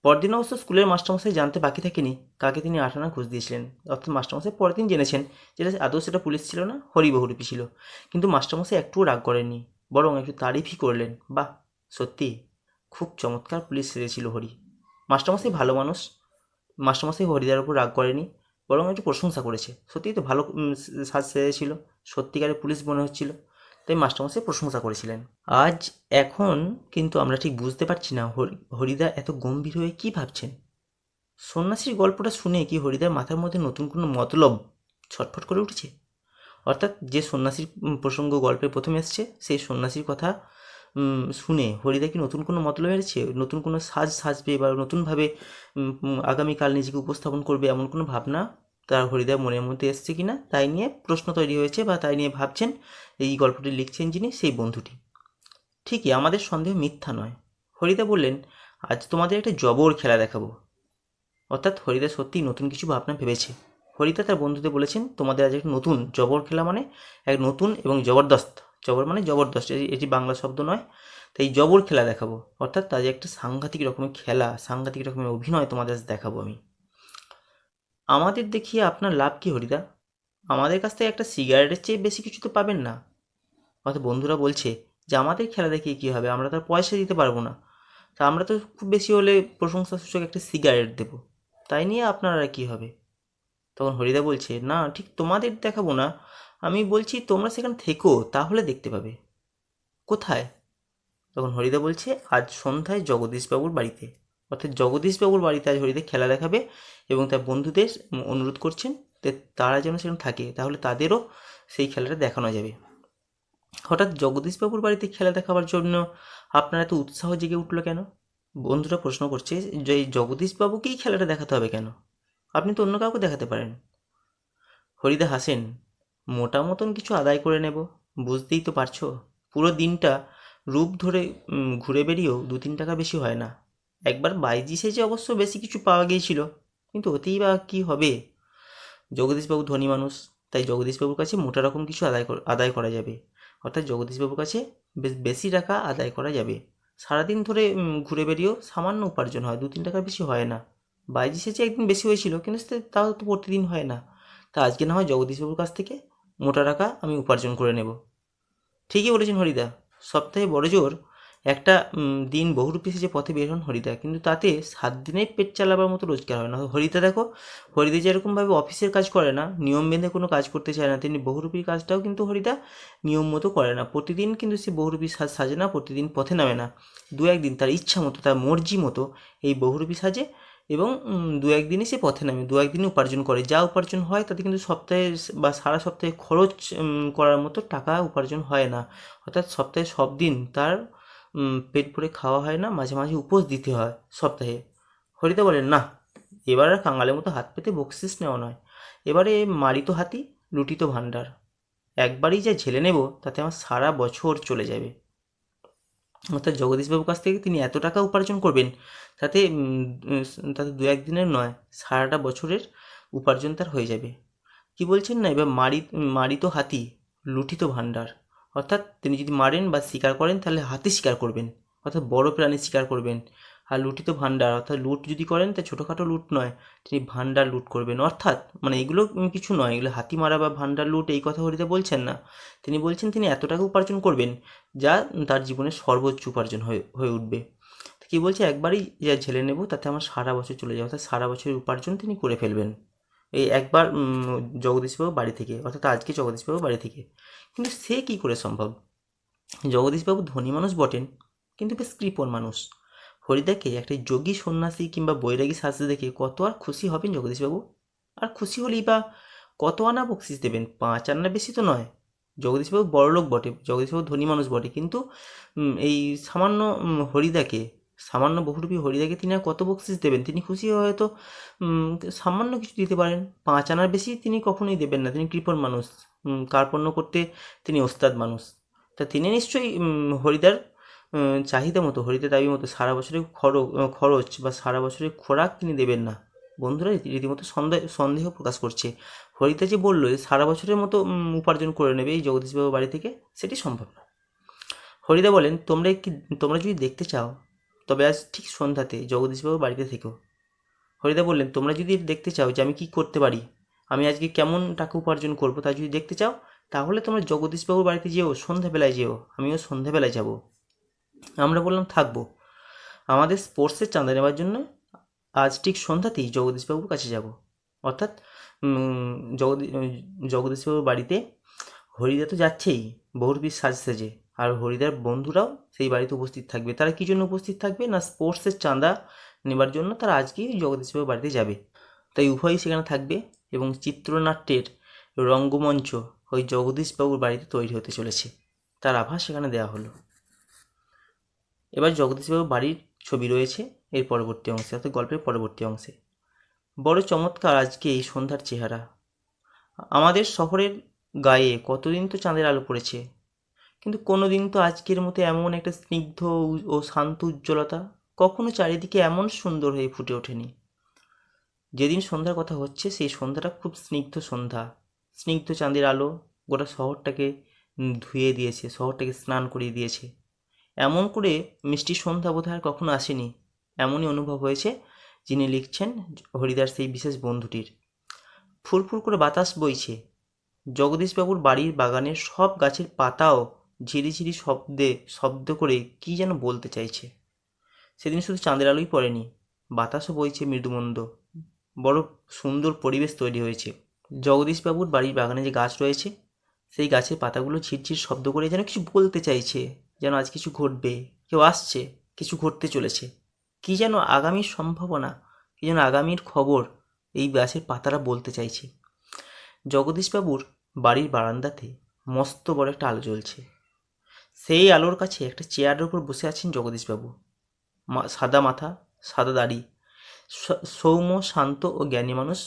পরদিন অবশ্য স্কুলের মাস্টারমশাই জানতে বাকি থাকেনি কাকে তিনি 8 আনা ঘুষ দিয়েছিলেন। অর্থাৎ মাস্টারমশাই পরের দিন জেনেছেন যেটা আদৌ সেটা পুলিশ ছিল না, হরিবহুরূপী ছিল। কিন্তু মাস্টারমশাই একটুও রাগ করেননি, বরং একটু তারিফই করলেন। বাহ, সত্যি খুব চমৎকার পুলিশ সেজেছিল হরি। মাস্টারমশাই ভালো মানুষ। মাস্টারমশাই হরিদার উপর রাগ করেনি, বরং একটু প্রশংসা করেছে। সত্যিই তো ভালো সাজ সেজেছিল, সত্যিকারের পুলিশ মনে হচ্ছিল, তাই মাস্টারমশাই প্রশংসা করেছিলেন। আজ এখন কিন্তু আমরা ঠিক বুঝতে পারছি না হরিদা এত গম্ভীর হয়ে কী ভাবছেন। সন্ন্যাসীর গল্পটা শুনে কি হরিদার মাথার মধ্যে নতুন কোনো মতলব ছটফট করে উঠেছে? অর্থাৎ যে সন্ন্যাসীর প্রসঙ্গ গল্পে প্রথমে এসছে, সেই সন্ন্যাসীর কথা শুনে হরিদা কি নতুন কোনো মতলব এসেছে, নতুন কোনো সাজবে বা নতুনভাবে আগামীকাল নিজেকে উপস্থাপন করবে, এমন কোনো ভাবনা তার হরিদার মনের মধ্যে এসছে কিনা তাই নিয়ে প্রশ্ন তৈরি হয়েছে, বা তাই নিয়ে ভাবছেন এই গল্পটি লিখছেন যিনি, সেই বন্ধুটি। ঠিকই, আমাদের সন্দেহ মিথ্যা নয়। হরিদা বললেন, আজ তোমাদের একটা জবর খেলা দেখাবো। অর্থাৎ হরিদা সত্যিই নতুন কিছু ভাবনা ভেবেছে। হরিদা তার বন্ধুদের বলেছেন, তোমাদের আজ একটা নতুন জবর খেলা, মানে এক নতুন এবং জবরদস্ত, জবর মানে জবরদস্ত, এটি বাংলা শব্দ নয়, তাই জবর খেলা দেখাবো। অর্থাৎ তাদের একটা সাংঘাতিক রকমের খেলা, সাংঘাতিক রকমের অভিনয় তোমাদের আজ দেখাবো আমি। আমাদের দেখিয়ে আপনার লাভ কি হরিদা? আমাদের কাছ থেকে একটা সিগারেটের চেয়ে বেশি কিছু তো পাবেন না। অর্থাৎ বন্ধুরা বলছে যে আমাদের খেলা দেখিয়ে কী হবে, আমরা তার পয়সা দিতে পারবো না, তা আমরা তো খুব বেশি হলে প্রশংসাসূচক একটা সিগারেট দেবো, তাই নিয়ে আপনার আর কী হবে? তখন হরিদা বলছে, না ঠিক তোমাদের দেখাবো না, আমি বলছি তোমরা সেখানে থেকো, তাহলে দেখতে পাবে। কোথায়? তখন হরিদা বলছে, আজ সন্ধ্যায় জগদীশবাবুর বাড়িতে। অর্থাৎ জগদীশবাবুর বাড়িতে আজ হরিদা খেলা দেখাবে, এবং তার বন্ধুদের অনুরোধ করছেন যে তারা যেন সেখানে থাকে, তাহলে তাদেরও সেই খেলাটা দেখানো যাবে। হঠাৎ জগদীশবাবুর বাড়িতে খেলা দেখাবার জন্য আপনার এত উৎসাহ জেগে উঠলো কেন? বন্ধুরা প্রশ্ন করছে যে এই জগদীশবাবুকেই খেলাটা দেখাতে হবে কেন? আপনি তো অন্য কাউকে দেখাতে পারেন। হরিদা হাসেন, মোটা মতন কিছু আদায় করে নেব, বুঝতেই তো পারছো। পুরো দিনটা রূপ ধরে ঘুরে বেরিয়েও 2-3 টাকা বেশি হয় না। একবার বাইজি সেজে অবশ্য বেশি কিছু পাওয়া গিয়েছিল, কিন্তু ওতেই বা কী হবে? জগদীশবাবু ধনী মানুষ, তাই জগদীশবাবুর কাছে মোটা রকম কিছু আদায় করা যাবে। অর্থাৎ জগদীশবাবুর কাছে বেশ বেশি টাকা আদায় করা যাবে। সারাদিন ধরে ঘুরে বেরিয়েও সামান্য উপার্জন হয়, 2-3 টাকার বেশি হয় না। বাইজি সেজে একদিন বেশি হয়েছিল, কিন্তু তাও তো প্রতিদিন হয় না। তা আজকে না হয় জগদীশবাবুর কাছ থেকে মোটা টাকা আমি উপার্জন করে নেব। ঠিকই বলেছেন হরিদা। সপ্তাহে বড়জোর একটা দিন বহুরূপী সেজে পথে বের হন হরিদা, কিন্তু তাতে 7 দিনেই পেট চালাবার মতো রোজগার হয় না। হরিদা দেখো, হরিদা যেরকমভাবে অফিসের কাজ করে না, নিয়ম বেঁধে কোনো কাজ করতে চায় না, তেমনি বহুরূপীর কাজটাও কিন্তু হরিদা নিয়ম মতো করে না। প্রতিদিন কিন্তু সে বহুরূপী সাজে না, প্রতিদিন পথে নামে না। 2-1 দিন তার ইচ্ছা মতো, তার মর্জি মতো এই বহুরূপী সাজে, এবং 2-1 দিনই সে পথে নামে, 2-1 দিনই উপার্জন করে। যা উপার্জন হয় তাতে কিন্তু সপ্তাহে বা সারা সপ্তাহে খরচ করার মতো টাকা উপার্জন হয় না। অর্থাৎ সপ্তাহে সব দিন তার পেট ভরে খাওয়া হয় না, মাঝে মাঝে উপোস দিতে হয় সপ্তাহে। হরিদা বলেন, না, এবার আর কাঙালের মতো হাত পেতে বকশিস নেওয়া নয়, এবারে মারিত হাতি লুটিত ভাণ্ডার, একবারই যা ঝেলে নেব তাতে আমার সারা বছর চলে যাবে। অর্থাৎ জগদীশবাবুর কাছ থেকে তিনি এত টাকা উপার্জন করবেন, তাতে তাতে 2-1 দিনের নয়, সারাটা বছরের উপার্জন তার হয়ে যাবে। কি বলছেন না, এবার মারিত হাতি লুঠিত ভাণ্ডার। অর্থাৎ তিনি যদি মারেন বা শিকার করেন তাহলে হাতি শিকার করবেন, অর্থাৎ বড় প্রাণী শিকার করবেন। আর লুঠিত ভাণ্ডার, অর্থাৎ লুট যদি করেন তা ছোটোখাটো লুট নয়, তিনি ভাণ্ডার লুট করবেন। অর্থাৎ মানে এগুলো কিছু নয়, এগুলো হাতি মারা বা ভাণ্ডার লুট এই কথা হরিদা বলছেন না। তিনি বলছেন তিনি এত টাকা উপার্জন করবেন যা তার জীবনের সর্বোচ্চ উপার্জন হয়ে উঠবে। কি বলছে, একবারই যা ঝেলে নেব তাতে আমার সারা বছর চলে যাবে, অর্থাৎ সারা বছরের উপার্জন তিনি করে ফেলবেন এই একবার জগদীশবাবু বাড়ি থেকে, অর্থাৎ আজকে জগদীশবাবু বাড়ি থেকে। কিন্তু সে কী করে সম্ভব? জগদীশবাবু ধনী মানুষ বটেন, কিন্তু বেশ কৃপণ মানুষ। হরিদাকে একটা যোগী সন্ন্যাসী কিংবা বৈরাগী সাজতে দেখে কত আর খুশি হবেন জগদীশবাবু? আর খুশি হলেই বা কত আনা বকশিস দেবেন? 5 আনা বেশি তো নয়। জগদীশবাবু বড়লোক বটে, জগদীশবাবু ধনী মানুষ বটে, কিন্তু এই সামান্য হরিদাকে, সামান্য বহুরূপী হরিদাকে তিনি আর কত বকশিস দেবেন? তিনি খুশি হয়ে হয়তো সামান্য কিছু দিতে পারেন, 5 আনার বেশি তিনি কখনোই দেবেন না। তিনি কৃপণ মানুষ, কার্পণ্য করতে তিনি ওস্তাদ মানুষ। তা তিনি নিশ্চয়ই হরিদার চাহিদা মতো, হরিদার দাবি মতো সারা বছরের খরচ বা সারা বছরের খোরাক তিনি দেবেন না। বন্ধুরা রীতিমতো সন্দেহ প্রকাশ করছে। হরিদা যে বললো যে সারা বছরের মতো উপার্জন করে নেবে এই জগদীশবাবুর বাড়ি থেকে, সেটি সম্ভব না। হরিদা বলেন, তোমরা যদি দেখতে চাও তবে আজ ঠিক সন্ধ্যাতে জগদীশবাবু বাড়িতে থেকো। হরিদা বললেন, তোমরা যদি দেখতে চাও যে আমি কি করতে পারি, আমি আজকে কেমন টাকা উপার্জন করব, তা যদি দেখতে চাও তাহলে তোমরা জগদীশবাবুর বাড়িতে যেও, সন্ধ্যাবেলায় যেও, আমিও সন্ধ্যাবেলায় যাব। আমরা বললাম, থাকবো। আমাদের স্পোর্টসের চাঁদা নেওয়ার জন্য আজ ঠিক সন্ধ্যাতেই জগদীশবাবুর কাছে যাব। অর্থাৎ জগদীশবাবুর বাড়িতে হরিদা তো যাচ্ছেই বহুরূপী সাজ সেজে, আর হরিদার বন্ধুরাও সেই বাড়িতে উপস্থিত থাকবে। তারা কী জন্য উপস্থিত থাকবে না, স্পোর্টসের চাঁদা নেবার জন্য তারা আজকেই জগদীশবাবুর বাড়িতে যাবে। তাই উভয়ই সেখানে থাকবে এবং চিত্রনাট্যের রঙ্গমঞ্চ ওই জগদীশবাবুর বাড়িতে তৈরি হতে চলেছে, তার আভাস সেখানে দেওয়া হলো। এবার জগদীশবাবুর বাড়ির ছবি রয়েছে এর পরবর্তী অংশে, অর্থাৎ গল্পের পরবর্তী অংশে। বড় চমৎকার আজকে এই সন্ধ্যার চেহারা। আমাদের শহরের গায়ে কতদিন তো চাঁদের আলো পড়েছে, কিন্তু কোনো দিন তো আজকের মতো এমন একটা স্নিগ্ধ ও শান্ত উজ্জ্বলতা কখনো চারিদিকে এমন সুন্দর হয়ে ফুটে ওঠেনি। যেদিন সন্ধ্যার কথা হচ্ছে সেই সন্ধ্যাটা খুব স্নিগ্ধ সন্ধ্যা। স্নিগ্ধ চাঁদের আলো গোটা শহরটাকে ধুয়ে দিয়েছে, শহরটাকে স্নান করিয়ে দিয়েছে। এমন করে মিষ্টি সন্ধ্যা বোধহয় আর কখনো আসেনি, এমনই অনুভব হয়েছে যিনি লিখছেন হরিদার সেই বিশেষ বন্ধুটির। ফুরফুর করে বাতাস বইছে। জগদীশবাবুর বাড়ির বাগানের সব গাছের পাতাও ঝিরিঝিরি শব্দ করে কী যেন বলতে চাইছে। সেদিন শুধু চাঁদের আলোই পড়েনি, বাতাসও বইছে মৃদুমন্দ। বড় সুন্দর পরিবেশ তৈরি হয়েছে। জগদীশবাবুর বাড়ির বাগানে যে গাছ রয়েছে সেই গাছের পাতাগুলো ঝিরঝির শব্দ করে যেন কিছু বলতে চাইছে, যেন আজ কিছু ঘটবে, কেউ আসছে, কিছু ঘটতে চলেছে। কী যেন আগামীর সম্ভাবনা, কী যেন আগামীর খবর এই গাছের পাতারা বলতে চাইছে। জগদীশবাবুর বাড়ির বারান্দাতে মস্ত বড় একটা আলো জ্বলছে। সেই আলোর কাছে একটা চেয়ারের উপর বসে আছেন জগদীশবাবু। সাদা মাথা, সাদা দাড়ি, সৌম্য শান্ত ও জ্ঞানী মানুষ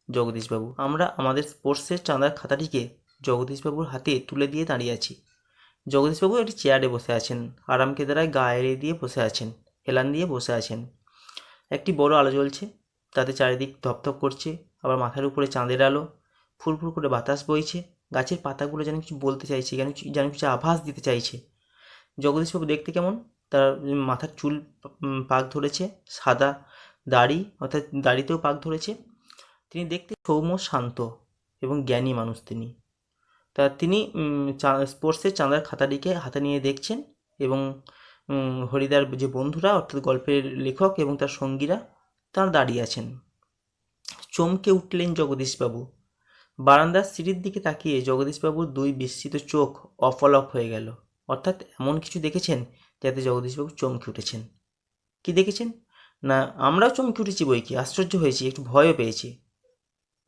জগদীশবাবু। আমরা আমাদের স্পোর্টসের চাঁদার খাতাটিকে জগদীশবাবুর হাতে তুলে দিয়ে দাঁড়িয়ে আছি। জগদীশবাবু একটি চেয়ারে বসে আছেন, আরাম কেদারায় গা এড়িয়ে দিয়ে বসে আছেন, হেলান দিয়ে বসে আছেন। একটি বড় আলো জ্বলছে, তাতে চারিদিক ধপধপ করছে, আবার মাথার উপরে চাঁদের আলো। ফুরফুর করে বাতাস বইছে, গাছের পাতাগুলো যেন কিছু বলতে চাইছে, যেন কিছু আভাস দিতে চাইছে। জগদীশবাবু দেখতে কেমন? তার মাথার চুল পাক ধরেছে, সাদা দাড়ি, অর্থাৎ দাড়িতেও পাক ধরেছে। তিনি দেখতে সৌম্য শান্ত এবং জ্ঞানী মানুষ তিনি। তিনি স্পোর্টসের চাঁদার খাতাটিকে হাতে নিয়ে দেখছেন এবং হরিদার যে বন্ধুরা, অর্থাৎ গল্পের লেখক এবং তার সঙ্গীরা, তাঁরা দাঁড়িয়ে আছেন। চমকে উঠলেন জগদীশবাবু। বারান্দার সিঁড়ির দিকে তাকিয়ে জগদীশবাবুর দুই বিস্মিত চোখ অপলক হয়ে গেল। অর্থাৎ এমন কিছু দেখেছেন যাতে জগদীশবাবু চমকে উঠেছেন। কি দেখেছেন? না, আমরাও চমকে উঠেছি বই কি, আশ্চর্য হয়েছি, একটু ভয়ও পেয়েছি।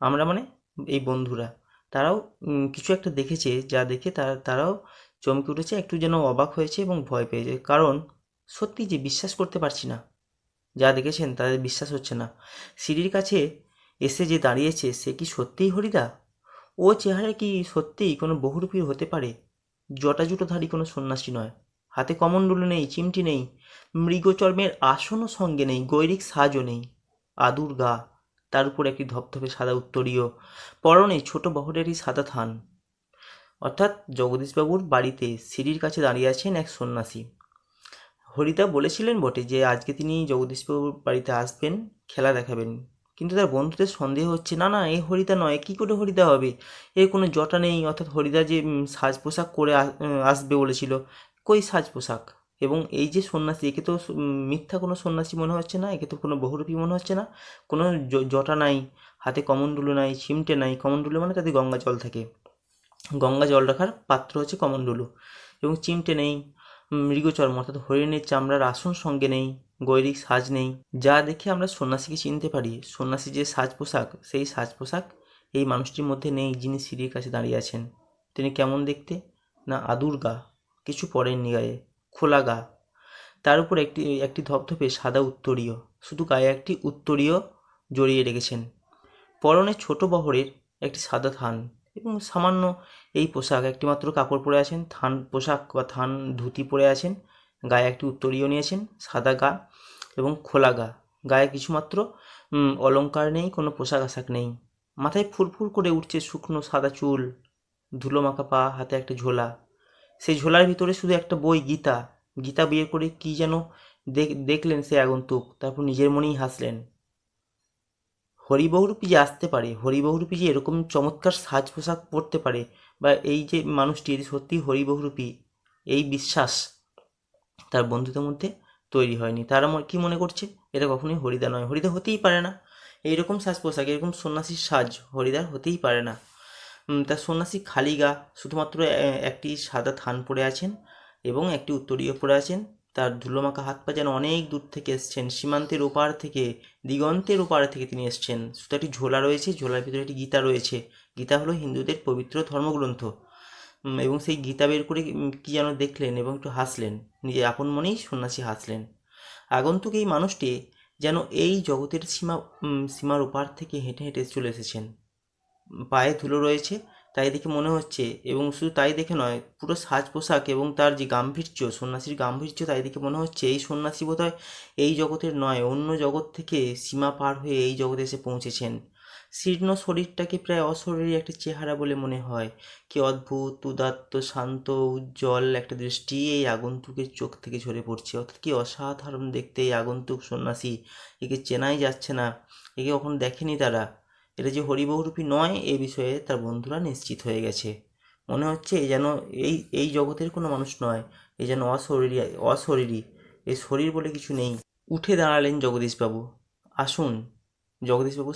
আমরা মানে এই বন্ধুরা, তারাও কিছু একটা দেখেছে, যা দেখে তারাও চমকে উঠেছে, একটু যেন অবাক হয়েছে এবং ভয় পেয়েছে। কারণ সত্যি যে বিশ্বাস করতে পারছি না, যা দেখেছেন তাদের বিশ্বাস হচ্ছে না। সিঁড়ির কাছে এসে যে দাঁড়িয়েছে সে কি সত্যিই হরিদা? ও চেহারা কি সত্যিই কোনো বহুরূপী হতে পারে? জটাজুটোধারী কোনো সন্ন্যাসী নয়, হাতে কমণ্ডলু নেই, চিমটি নেই, মৃগচর্মের আসনও সঙ্গে নেই, গৈরিক সাজও নেই। আদুর গা, তার উপর একটি ধপধপে সাদা উত্তরীয়, পরনে ছোট বহরেরই সাদা থান। অর্থাৎ জগদীশবাবুর বাড়িতে সিঁড়ির কাছে দাঁড়িয়ে আছেন এক সন্ন্যাসী। হরিদা বলেছিলেন বটে যে আজকে তিনি জগদীশবাবুর বাড়িতে আসবেন, খেলা দেখাবেন, কিন্তু তার বন্ধুদের সন্দেহ হচ্ছে, না না, এ হরিদা নয়, কী করে হরিদা হবে? এর কোনো জটা নেই। অর্থাৎ হরিদা যে সাজ পোশাক করে আসবে বলেছিল, কই সাজ পোশাক? এবং এই যে সন্ন্যাসী, একে তো মিথ্যা কোনো সন্ন্যাসী মনে হচ্ছে না, একে তো কোনো বহুরূপী মনে হচ্ছে না। কোনো জটা নাই, হাতে কমণ্ডলু নাই, চিমটে নাই। কমণ্ডলু মানে তাতে গঙ্গা জল থাকে, গঙ্গা জল রাখার পাত্র হচ্ছে কমণ্ডলু। এবং চিমটে নেই, মৃগচর্ম অর্থাৎ হরিণের চামড়ার আসন সঙ্গে নেই, গৈরিক সাজ নেই। যা দেখে আমরা সন্ন্যাসীকে চিনতে পারি, সন্ন্যাসী যে সাজ পোশাক, সেই সাজ পোশাক এই মানুষটির মধ্যে নেই যিনি সিঁড়ির কাছে দাঁড়িয়ে আছেন। তিনি কেমন দেখতে? না, আদুর গা, কিছু পরেননি গায়ে, খোলা গা, তার উপর একটি ধপধপে সাদা উত্তরীয়, শুধু গায়ে একটি উত্তরীয় জড়িয়ে রেখেছেন। পরনে ছোট বহরের একটি সাদা থান এবং সামান্য এই পোশাক, একটি মাত্র কাপড় পরে আছেন, থান পোশাক বা থান ধুতি পরে আছেন, গায়ে একটি উত্তরীয় নিয়েছেন, সাদা গা এবং খোলা গা, গায়ে কিছুমাত্র অলংকার নেই, কোনো পোশাক আশাক নেই। মাথায় ফুরফুর করে উঠছে শুকনো সাদা চুল, ধুলো মাখা পা, হাতে একটা ঝোলা। সেই ঝোলার ভিতরে শুধু একটা বই, গীতা। গীতা বের করে কী যেন দেখলেন সে আগন্তুক, তারপর নিজের মনেই হাসলেন। হরিবহুরূপী যে আসতে পারে, হরিবহুরূপী যে এরকম চমৎকার সাজ পোশাক পরতে পারে, বা এই যে মানুষটি সত্যিই হরিবহুরূপী, এই বিশ্বাস তার বন্ধুদের মধ্যে তৈরি হয়নি। তারা কি মনে করছে, এটা কখনোই হরিদা নয়, হরিদা হতেই পারে না। এইরকম সাজ পোশাক, এরকম সন্ন্যাসীর সাজ হরিদার হতেই পারে না। তার সন্ন্যাসী খালি গা, শুধুমাত্র একটি সাদা থান পরে আছেন এবং একটি উত্তরীয় পরে আছেন। তার ধুলোমাখা হাত পা যেন অনেক দূর থেকে এসছেন, সীমান্তের ওপার থেকে, দিগন্তের ওপার থেকে তিনি এসছেন। শুধু একটি ঝোলা রয়েছে, ঝোলার ভিতরে একটি গীতা রয়েছে। গীতা হলো হিন্দুদের পবিত্র ধর্মগ্রন্থ। এবং সেই গীতা বের করে কি যেন দেখলেন এবং একটু হাসলেন, নিজে আপন মনেই সন্ন্যাসী হাসলেন। আগন্তুক এই মানুষটি যেন এই জগতের সীমার ওপার থেকে হেঁটে হেঁটে চলে এসেছেন। পায়ে ধুলো রয়েছে, তাই দেখে মনে হচ্ছে, এবং শুধু তাই দেখে নয়, পুরো সাজ পোশাক এবং তার যে গাম্ভীর্য, সন্ন্যাসীর গাম্ভীর্য, তাই দেখে মনে হচ্ছে এই সন্ন্যাসী বোধহয় এই জগতের নয়, অন্য জগৎ থেকে সীমা পার হয়ে এই জগতে এসে পৌঁছেছেন। শীর্ণ শরীরটাকে প্রায় অশরীরী একটা চেহারা বলে মনে হয়। কি অদ্ভুত, উদাত্ত, শান্ত, উজ্জ্বল একটা দৃষ্টি এই আগন্তুকের চোখ থেকে ঝরে পড়ছে। অর্থাৎ কি অসাধারণ দেখতে এই আগন্তুক সন্ন্যাসী, একে চেনাই যাচ্ছে না, একে কখনো দেখেনি তারা। এটা যে হরিবহুরূপী নয়, এ বিষয়ে তার বন্ধুরা নিশ্চিত হয়ে গেছে। মনে হচ্ছে এ যেন এই এই জগতের কোনো মানুষ নয়, এ যেন অশরীরী, অশরীরী, এ শরীর বলে কিছু নেই। উঠে দাঁড়ালেন জগদীশবাবু। আসুন। জগদীশবাবু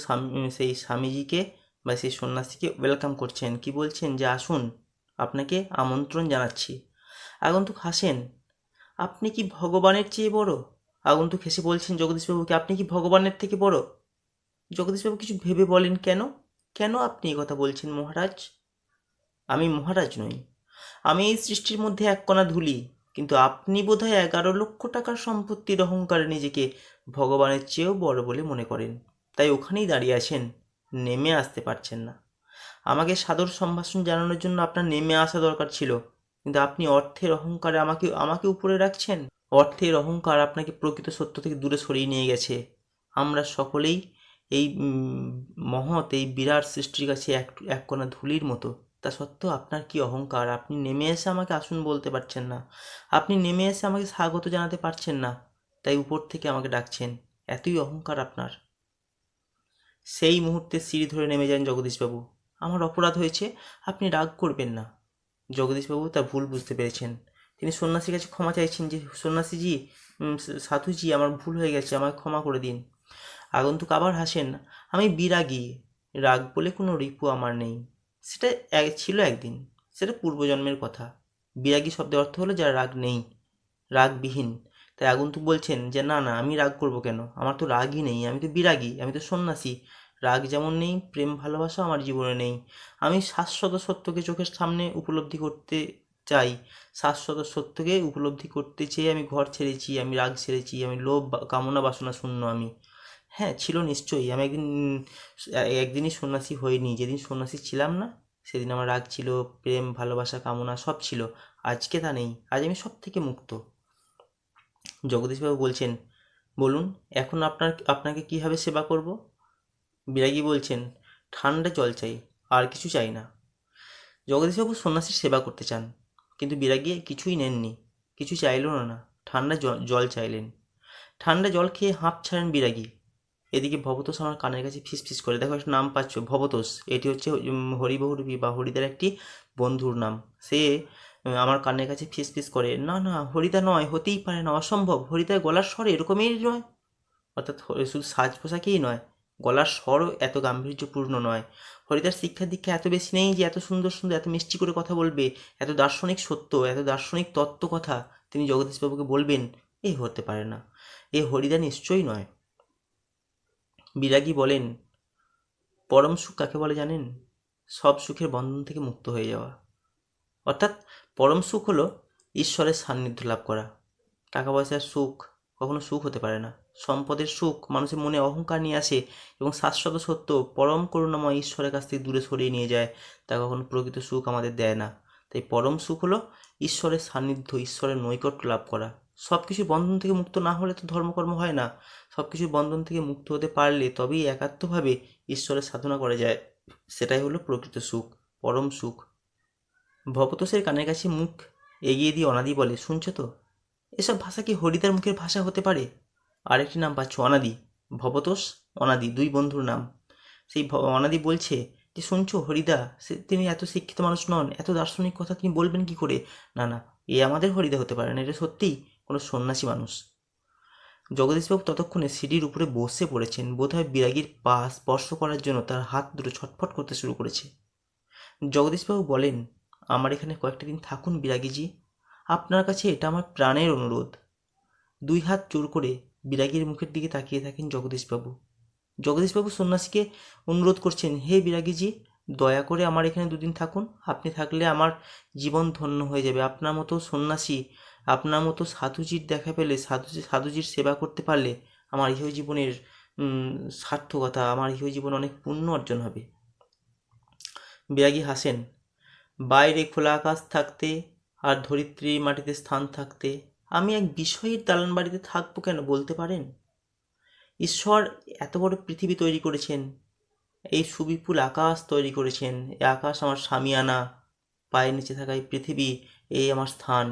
সেই স্বামীজিকে বা সেই সন্ন্যাসীকে ওয়েলকাম করছেন, কি বলছেন যে আসুন, আপনাকে আমন্ত্রণ জানাচ্ছি। আগন্তুক হাসেন। আপনি কি ভগবানের চেয়ে বড়? আগন্তুক হেসে বলছেন জগদীশবাবুকে, আপনি কি ভগবানের থেকে বড়? জগদীশবাবু কিছু ভেবে বলেন, কেন, কেন আপনি এ কথা বলছেন মহারাজ? আমি মহারাজ নই, আমি এই সৃষ্টির মধ্যে এক কণা ধুলি, কিন্তু আপনি বোধহয় 11 লক্ষ টাকার সম্পত্তির অহংকারে নিজেকে ভগবানের চেয়েও বড় বলে মনে করেন, তাই ওখানেই দাঁড়িয়ে আছেন, নেমে আসতে পারছেন না। আমাকে সাদর সম্ভাষণ জানানোর জন্য আপনার নেমে আসা দরকার ছিল, কিন্তু আপনি অর্থের অহংকারে আমাকে আমাকে উপরে রাখছেন। অর্থের অহংকার আপনাকে প্রকৃত সত্য থেকে দূরে সরিয়ে নিয়ে গেছে। আমরা সকলেই এই মহৎ, এই বিরাট সৃষ্টির কাছে এক কণা ধুলির মতো। তা সত্ত্বেও আপনার কি অহংকার! আপনি নেমে এসে আমাকে আসুন বলতে পারছেন না, আপনি নেমে এসে আমাকে স্বাগত জানাতে পারছেন না, তাই উপর থেকে আমাকে ডাকছেন। এতই অহংকার আপনার। সেই মুহূর্তে সিঁড়ি ধরে নেমে যান জগদীশবাবু। আমার অপরাধ হয়েছে, আপনি রাগ করবেন না। জগদীশবাবু তার ভুল বুঝতে পেরেছেন। তিনি সন্ন্যাসীর কাছে ক্ষমা চাইছেন যে সন্ন্যাসীজি, সাধুজি, আমার ভুল হয়ে গেছে, আমাকে ক্ষমা করে দিন। আগন্তুক আবার হাসেন। আমি বিরাগী, রাগ বলে কোনো রিপু আমার নেই। সেটা ছিল একদিন, সেটা পূর্বজন্মের কথা। বিরাগী শব্দের অর্থ হলো যার রাগ নেই, রাগবিহীন। তাই আগন্তুক বলছেন যে না না, আমি রাগ করব কেন, আমার তো রাগই নেই, আমি তো বিরাগী, আমি তো সন্ন্যাসী। রাগ যেমন নেই, প্রেম ভালোবাসা আমার জীবনে নেই। আমি শাশ্বত সত্যকে চোখের সামনে উপলব্ধি করতে চাই, শাশ্বত সত্যকে উপলব্ধি করতে চেয়ে আমি ঘর ছেড়েছি, আমি রাগ ছেড়েছি, আমি লোভ কামনা বাসনা শূন্য আমি। হ্যাঁ, ছিল নিশ্চয়ই। আমি একদিনই সন্ন্যাসী হইনি। যেদিন সন্ন্যাসী ছিলাম না, সেদিন আমার রাগ ছিল, প্রেম ভালোবাসা কামনা সব ছিল। আজকে তা নেই, আজ আমি সব থেকে মুক্ত। জগদীশবাবু বলছেন, বলুন এখন আপনাকে কীভাবে সেবা করব? বিরাগী বলছেন, ঠান্ডা জল চাই, আর কিছু চাই না। জগদীশবাবু সন্ন্যাসীর সেবা করতে চান, কিন্তু বিরাগী কিছুই নেননি, কিছু চাইল না, ঠান্ডা জল চাইলেন। ঠান্ডা জল খেয়ে হাঁপ ছাড়েন বিরাগী। এদিকে ভবতোষ আমার কানের কাছে ফিসফিস করে, দেখো একটা নাম পাচ্ছ, ভবতোষ, এটি হচ্ছে হরিবহুরূপী বা হরিদার একটি বন্ধুর নাম। সে আমার কানের কাছে ফিসফিস করে, না না, হরিদা নয়, হতেই পারে না, অসম্ভব, হরিদার গলার স্বর এরকমই নয়। অর্থাৎ শুধু সাজ পোশাকেই নয়, গলার স্বরও এত গাম্ভীর্যপূর্ণ নয়। হরিদার শিক্ষা দীক্ষা এত বেশি নেই যে এত সুন্দর সুন্দর, এত মিষ্টি করে কথা বলবে, এত দার্শনিক সত্য, এত দার্শনিক তত্ত্ব কথা তিনি জগদীশবাবুকে বলবেন, এই হতে পারে না, এ হরিদা নিশ্চয়ই নয়। বিরাগী বলেন, পরম সুখ কাকে বলে জানেন? সব সুখের বন্ধন থেকে মুক্ত হয়ে যাওয়া। অর্থাৎ পরম সুখ হলো ঈশ্বরের সান্নিধ্য লাভ করা। টাকা পয়সার সুখ কখনো সুখ হতে পারে না। সম্পদের সুখ মানুষের মনে অহংকার নিয়ে আসে এবং শাশ্বত সত্য পরম করুণাময় ঈশ্বরের কাছ থেকে দূরে সরিয়ে নিয়ে যায়, তা কখনো প্রকৃত সুখ আমাদের দেয় না। তাই পরম সুখ হলো ঈশ্বরের সান্নিধ্য, ঈশ্বরের নৈকট্য লাভ করা। সব কিছু বন্ধন থেকে মুক্ত না হলে তো ধর্মকর্ম হয় না। সব কিছুর বন্ধন থেকে মুক্ত হতে পারলে তবেই একাত্মভাবে ঈশ্বরের সাধনা করা যায়। সেটাই হলো প্রকৃত সুখ, পরম সুখ। ভবতোষের কানের কাছে মুখ এগিয়ে দিয়ে অনাদি বলে, শুনছো তো? এসব ভাষা কি হরিদার মুখের ভাষা হতে পারে? আরেকটি নাম পাচ্ছ, অনাদি। ভবতোষ, অনাদি, দুই বন্ধুর নাম। সেই অনাদি বলছে যে শুনছো হরিদা, তিনি এত শিক্ষিত মানুষ নন, এত দার্শনিক কথা তিনি বলবেন কি করে? না না, এ আমাদের হরিদা হতে পারে না, এটা সত্যিই কোনো সন্ন্যাসী মানুষ। জগদীশবাবু ততক্ষণে সিঁড়ির উপরে বসে পড়েছেন। বোধহয় বিরাগীর পা স্পর্শ করার জন্য তার হাত দুটো ছটফট করতে শুরু করেছে। জগদীশবাবু বলেন, আমার এখানে কয়েকটা দিন থাকুন বিরাগীজি, আপনার কাছে এটা আমার প্রাণের অনুরোধ। দুই হাত জোর করে বিরাগীর মুখের দিকে তাকিয়ে থাকেন জগদীশবাবু। জগদীশবাবু সন্ন্যাসীকে অনুরোধ করছেন, হে বিরাগীজি, দয়া করে আমার এখানে দুদিন থাকুন। আপনি থাকলে আমার জীবন ধন্য হয়ে যাবে। আপনার মতো সন্ন্যাসী, আপনার মতো সাধুজির দেখা পেলে, সাধুজির সেবা করতে পারলে আমার ইহ জীবনের সার্থকতা, আমার ইহ জীবন অনেক পুণ্য অর্জন হবে। বিরাগী হাসেন। বাইরে খোলা আকাশ থাকতে আর ধরিত্রীর মাটিতে স্থান থাকতে আমি এক বিষয়ের দালান বাড়িতে থাকবো কেন বলতে পারেন? ঈশ্বর এত বড় পৃথিবী তৈরি করেছেন, এই সুবিপুল আকাশ তৈরি করেছেন। এই আকাশ আমার সামিয়ানা, পায়ের নিচে থাকা এই পৃথিবী, এই আমার স্থান।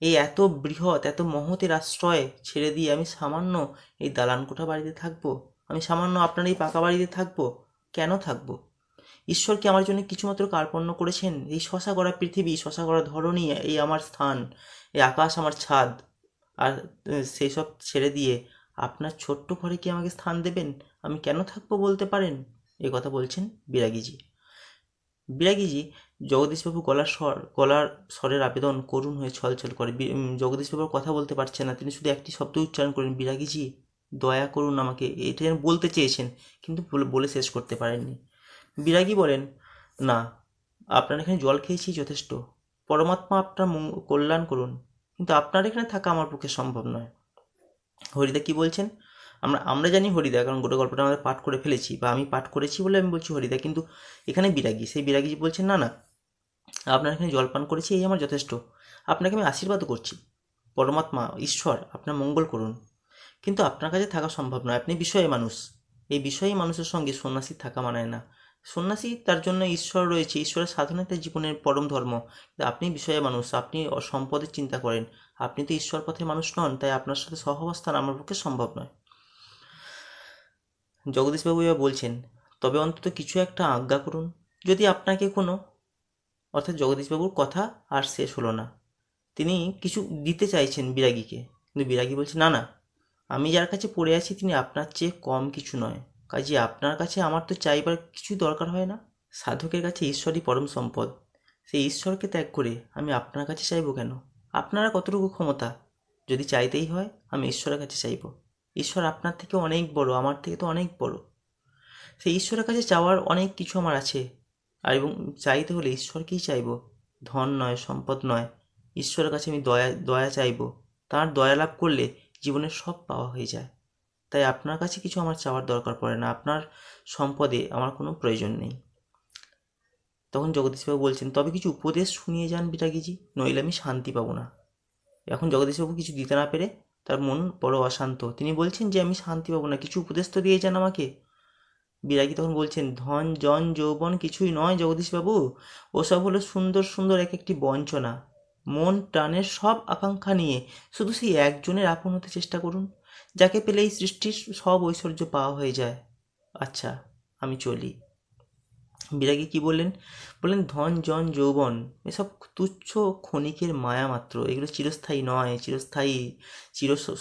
এই এত বৃহৎ, এত মহতের আশ্রয় ছেড়ে দিয়ে আমি সামান্য এই দালান কোঠা বাড়িতে থাকবো? আমি সামান্য আপনার এই পাকা বাড়িতে থাকবো? কেন থাকবো? ঈশ্বর কি আমার জন্য কিছুমাত্র কার্পণ্য করেছেন? এই শশা গড়া পৃথিবী, শশা গড়া ধরণী, এই আমার স্থান, এই আকাশ আমার ছাদ, আর সেই সব ছেড়ে দিয়ে আপনার ছোট্ট ঘরে কি আমাকে স্থান দেবেন? আমি কেন থাকবো বলতে পারেন? এ কথা বলছেন বিরাগীজি। বিরাগীজি, জগদীশবাবু গলার স্বরের আবেদন করুণ হয়ে ছলছল করে। জগদীশবাবুর কথা বলতে পারছেন না, তিনি শুধু একটি শব্দ উচ্চারণ করেন, বিরাগীজি, দয়া করুন আমাকে। এটা যেন বলতে চেয়েছেন, কিন্তু বলে শেষ করতে পারেননি। বিরাগী বলেন, না, আপনার এখানে জল খেয়েছি যথেষ্ট। পরমাত্মা আপনার কল্যাণ করুন, কিন্তু আপনার এখানে থাকা আমার পক্ষে সম্ভব নয়। হরিদা কি বলছেন? আমরা জানি হরিদা, কারণ গোটা গল্পটা আমরা পাঠ করে ফেলেছি, বা আমি পাঠ করেছি বলে আমি বলছি হরিদা, কিন্তু এখানে বিরাগী, সেই বিরাগীজি বলছেন, না না, আপনার এখানে জলপান করেছি, এই আমার যথেষ্ট। আপনাকে আমি আশীর্বাদও করছি, পরমাত্মা ঈশ্বর আপনার মঙ্গল করুন, কিন্তু আপনার কাছে থাকা সম্ভব নয়। আপনি বিষয়ে মানুষ, এই বিষয়ী মানুষের সঙ্গে সন্ন্যাসীর থাকা মানায় না। সন্ন্যাসী, তার জন্য ঈশ্বর রয়েছে, ঈশ্বরের সাধনাই তার জীবনের পরম ধর্ম। কিন্তু আপনি বিষয়ে মানুষ, আপনি সম্পদের চিন্তা করেন, আপনি তো ঈশ্বর পথে মানুষ নন, তাই আপনার সাথে সহাবস্থান আমার পক্ষে সম্ভব নয়। জগদীশবাবু এবার বলছেন, তবে অন্তত কিছু একটা আজ্ঞা করুন। যদি আপনাকে কোনো, অর্থাৎ জগদীশবাবুর কথা আর শেষ হলো না। তিনি কিছু দিতে চাইছেন বিরাগীকে, কিন্তু বিরাগী বলছে, না না, আমি যার কাছে পড়ে আছি তিনি আপনার চেয়ে কম কিছু নয়, কাজে আপনার কাছে আমার তো চাইবার কিছুই দরকার হয় না। সাধকের কাছে ঈশ্বরই পরম সম্পদ, সেই ঈশ্বরকে ত্যাগ করে আমি আপনার কাছে চাইব কেন? আপনারা কতটুকু ক্ষমতা? যদি চাইতেই হয় আমি ঈশ্বরের কাছে চাইব। ঈশ্বর আপনার থেকে অনেক বড়, আমার থেকে তো অনেক বড়। সেই ঈশ্বরের কাছে চাওয়ার অনেক কিছু আমার আছে, আর এবং চাইতে হলে ঈশ্বরকেই চাইব, ধন নয়, সম্পদ নয়। ঈশ্বরের কাছে আমি দয়া দয়া চাইব, তাঁর দয়া লাভ করলে জীবনের সব পাওয়া হয়ে যায়। তাই আপনার কাছে কিছু আমার চাওয়ার দরকার পড়ে না, আপনার সম্পদে আমার কোনো প্রয়োজন নেই। তখন জগদীশবাবু বলছেন, তবে কিছু উপদেশ শুনিয়ে যান বিরাগীজি, নইলে আমি শান্তি পাবো না। এখন জগদীশবাবু কিছু দিতে না পেরে তার মন বড় অশান্ত। তিনি বলছেন যে আমি শান্তি পাবো না, কিছু উপদেশ তো দিয়ে যান আমাকে। বিরাগী তখন বলছেন, ধন জন যৌবন কিছুই নয় জগদীশবাবু, ওসব হলো সুন্দর সুন্দর এক একটি বঞ্চনা। মন প্রাণের সব আকাঙ্ক্ষা নিয়ে শুধু সেই একজনের আপন হতে চেষ্টা করুন, যাকে পেলে এই সৃষ্টির সব ঐশ্বর্য পাওয়া হয়ে যায়। আচ্ছা, আমি চলি। বিরাগী কি বললেন? বললেন, ধন জন যৌবন এসব তুচ্ছ ক্ষণিকের মায়া মাত্র, এগুলো চিরস্থায়ী নয়। চিরস্থায়ী,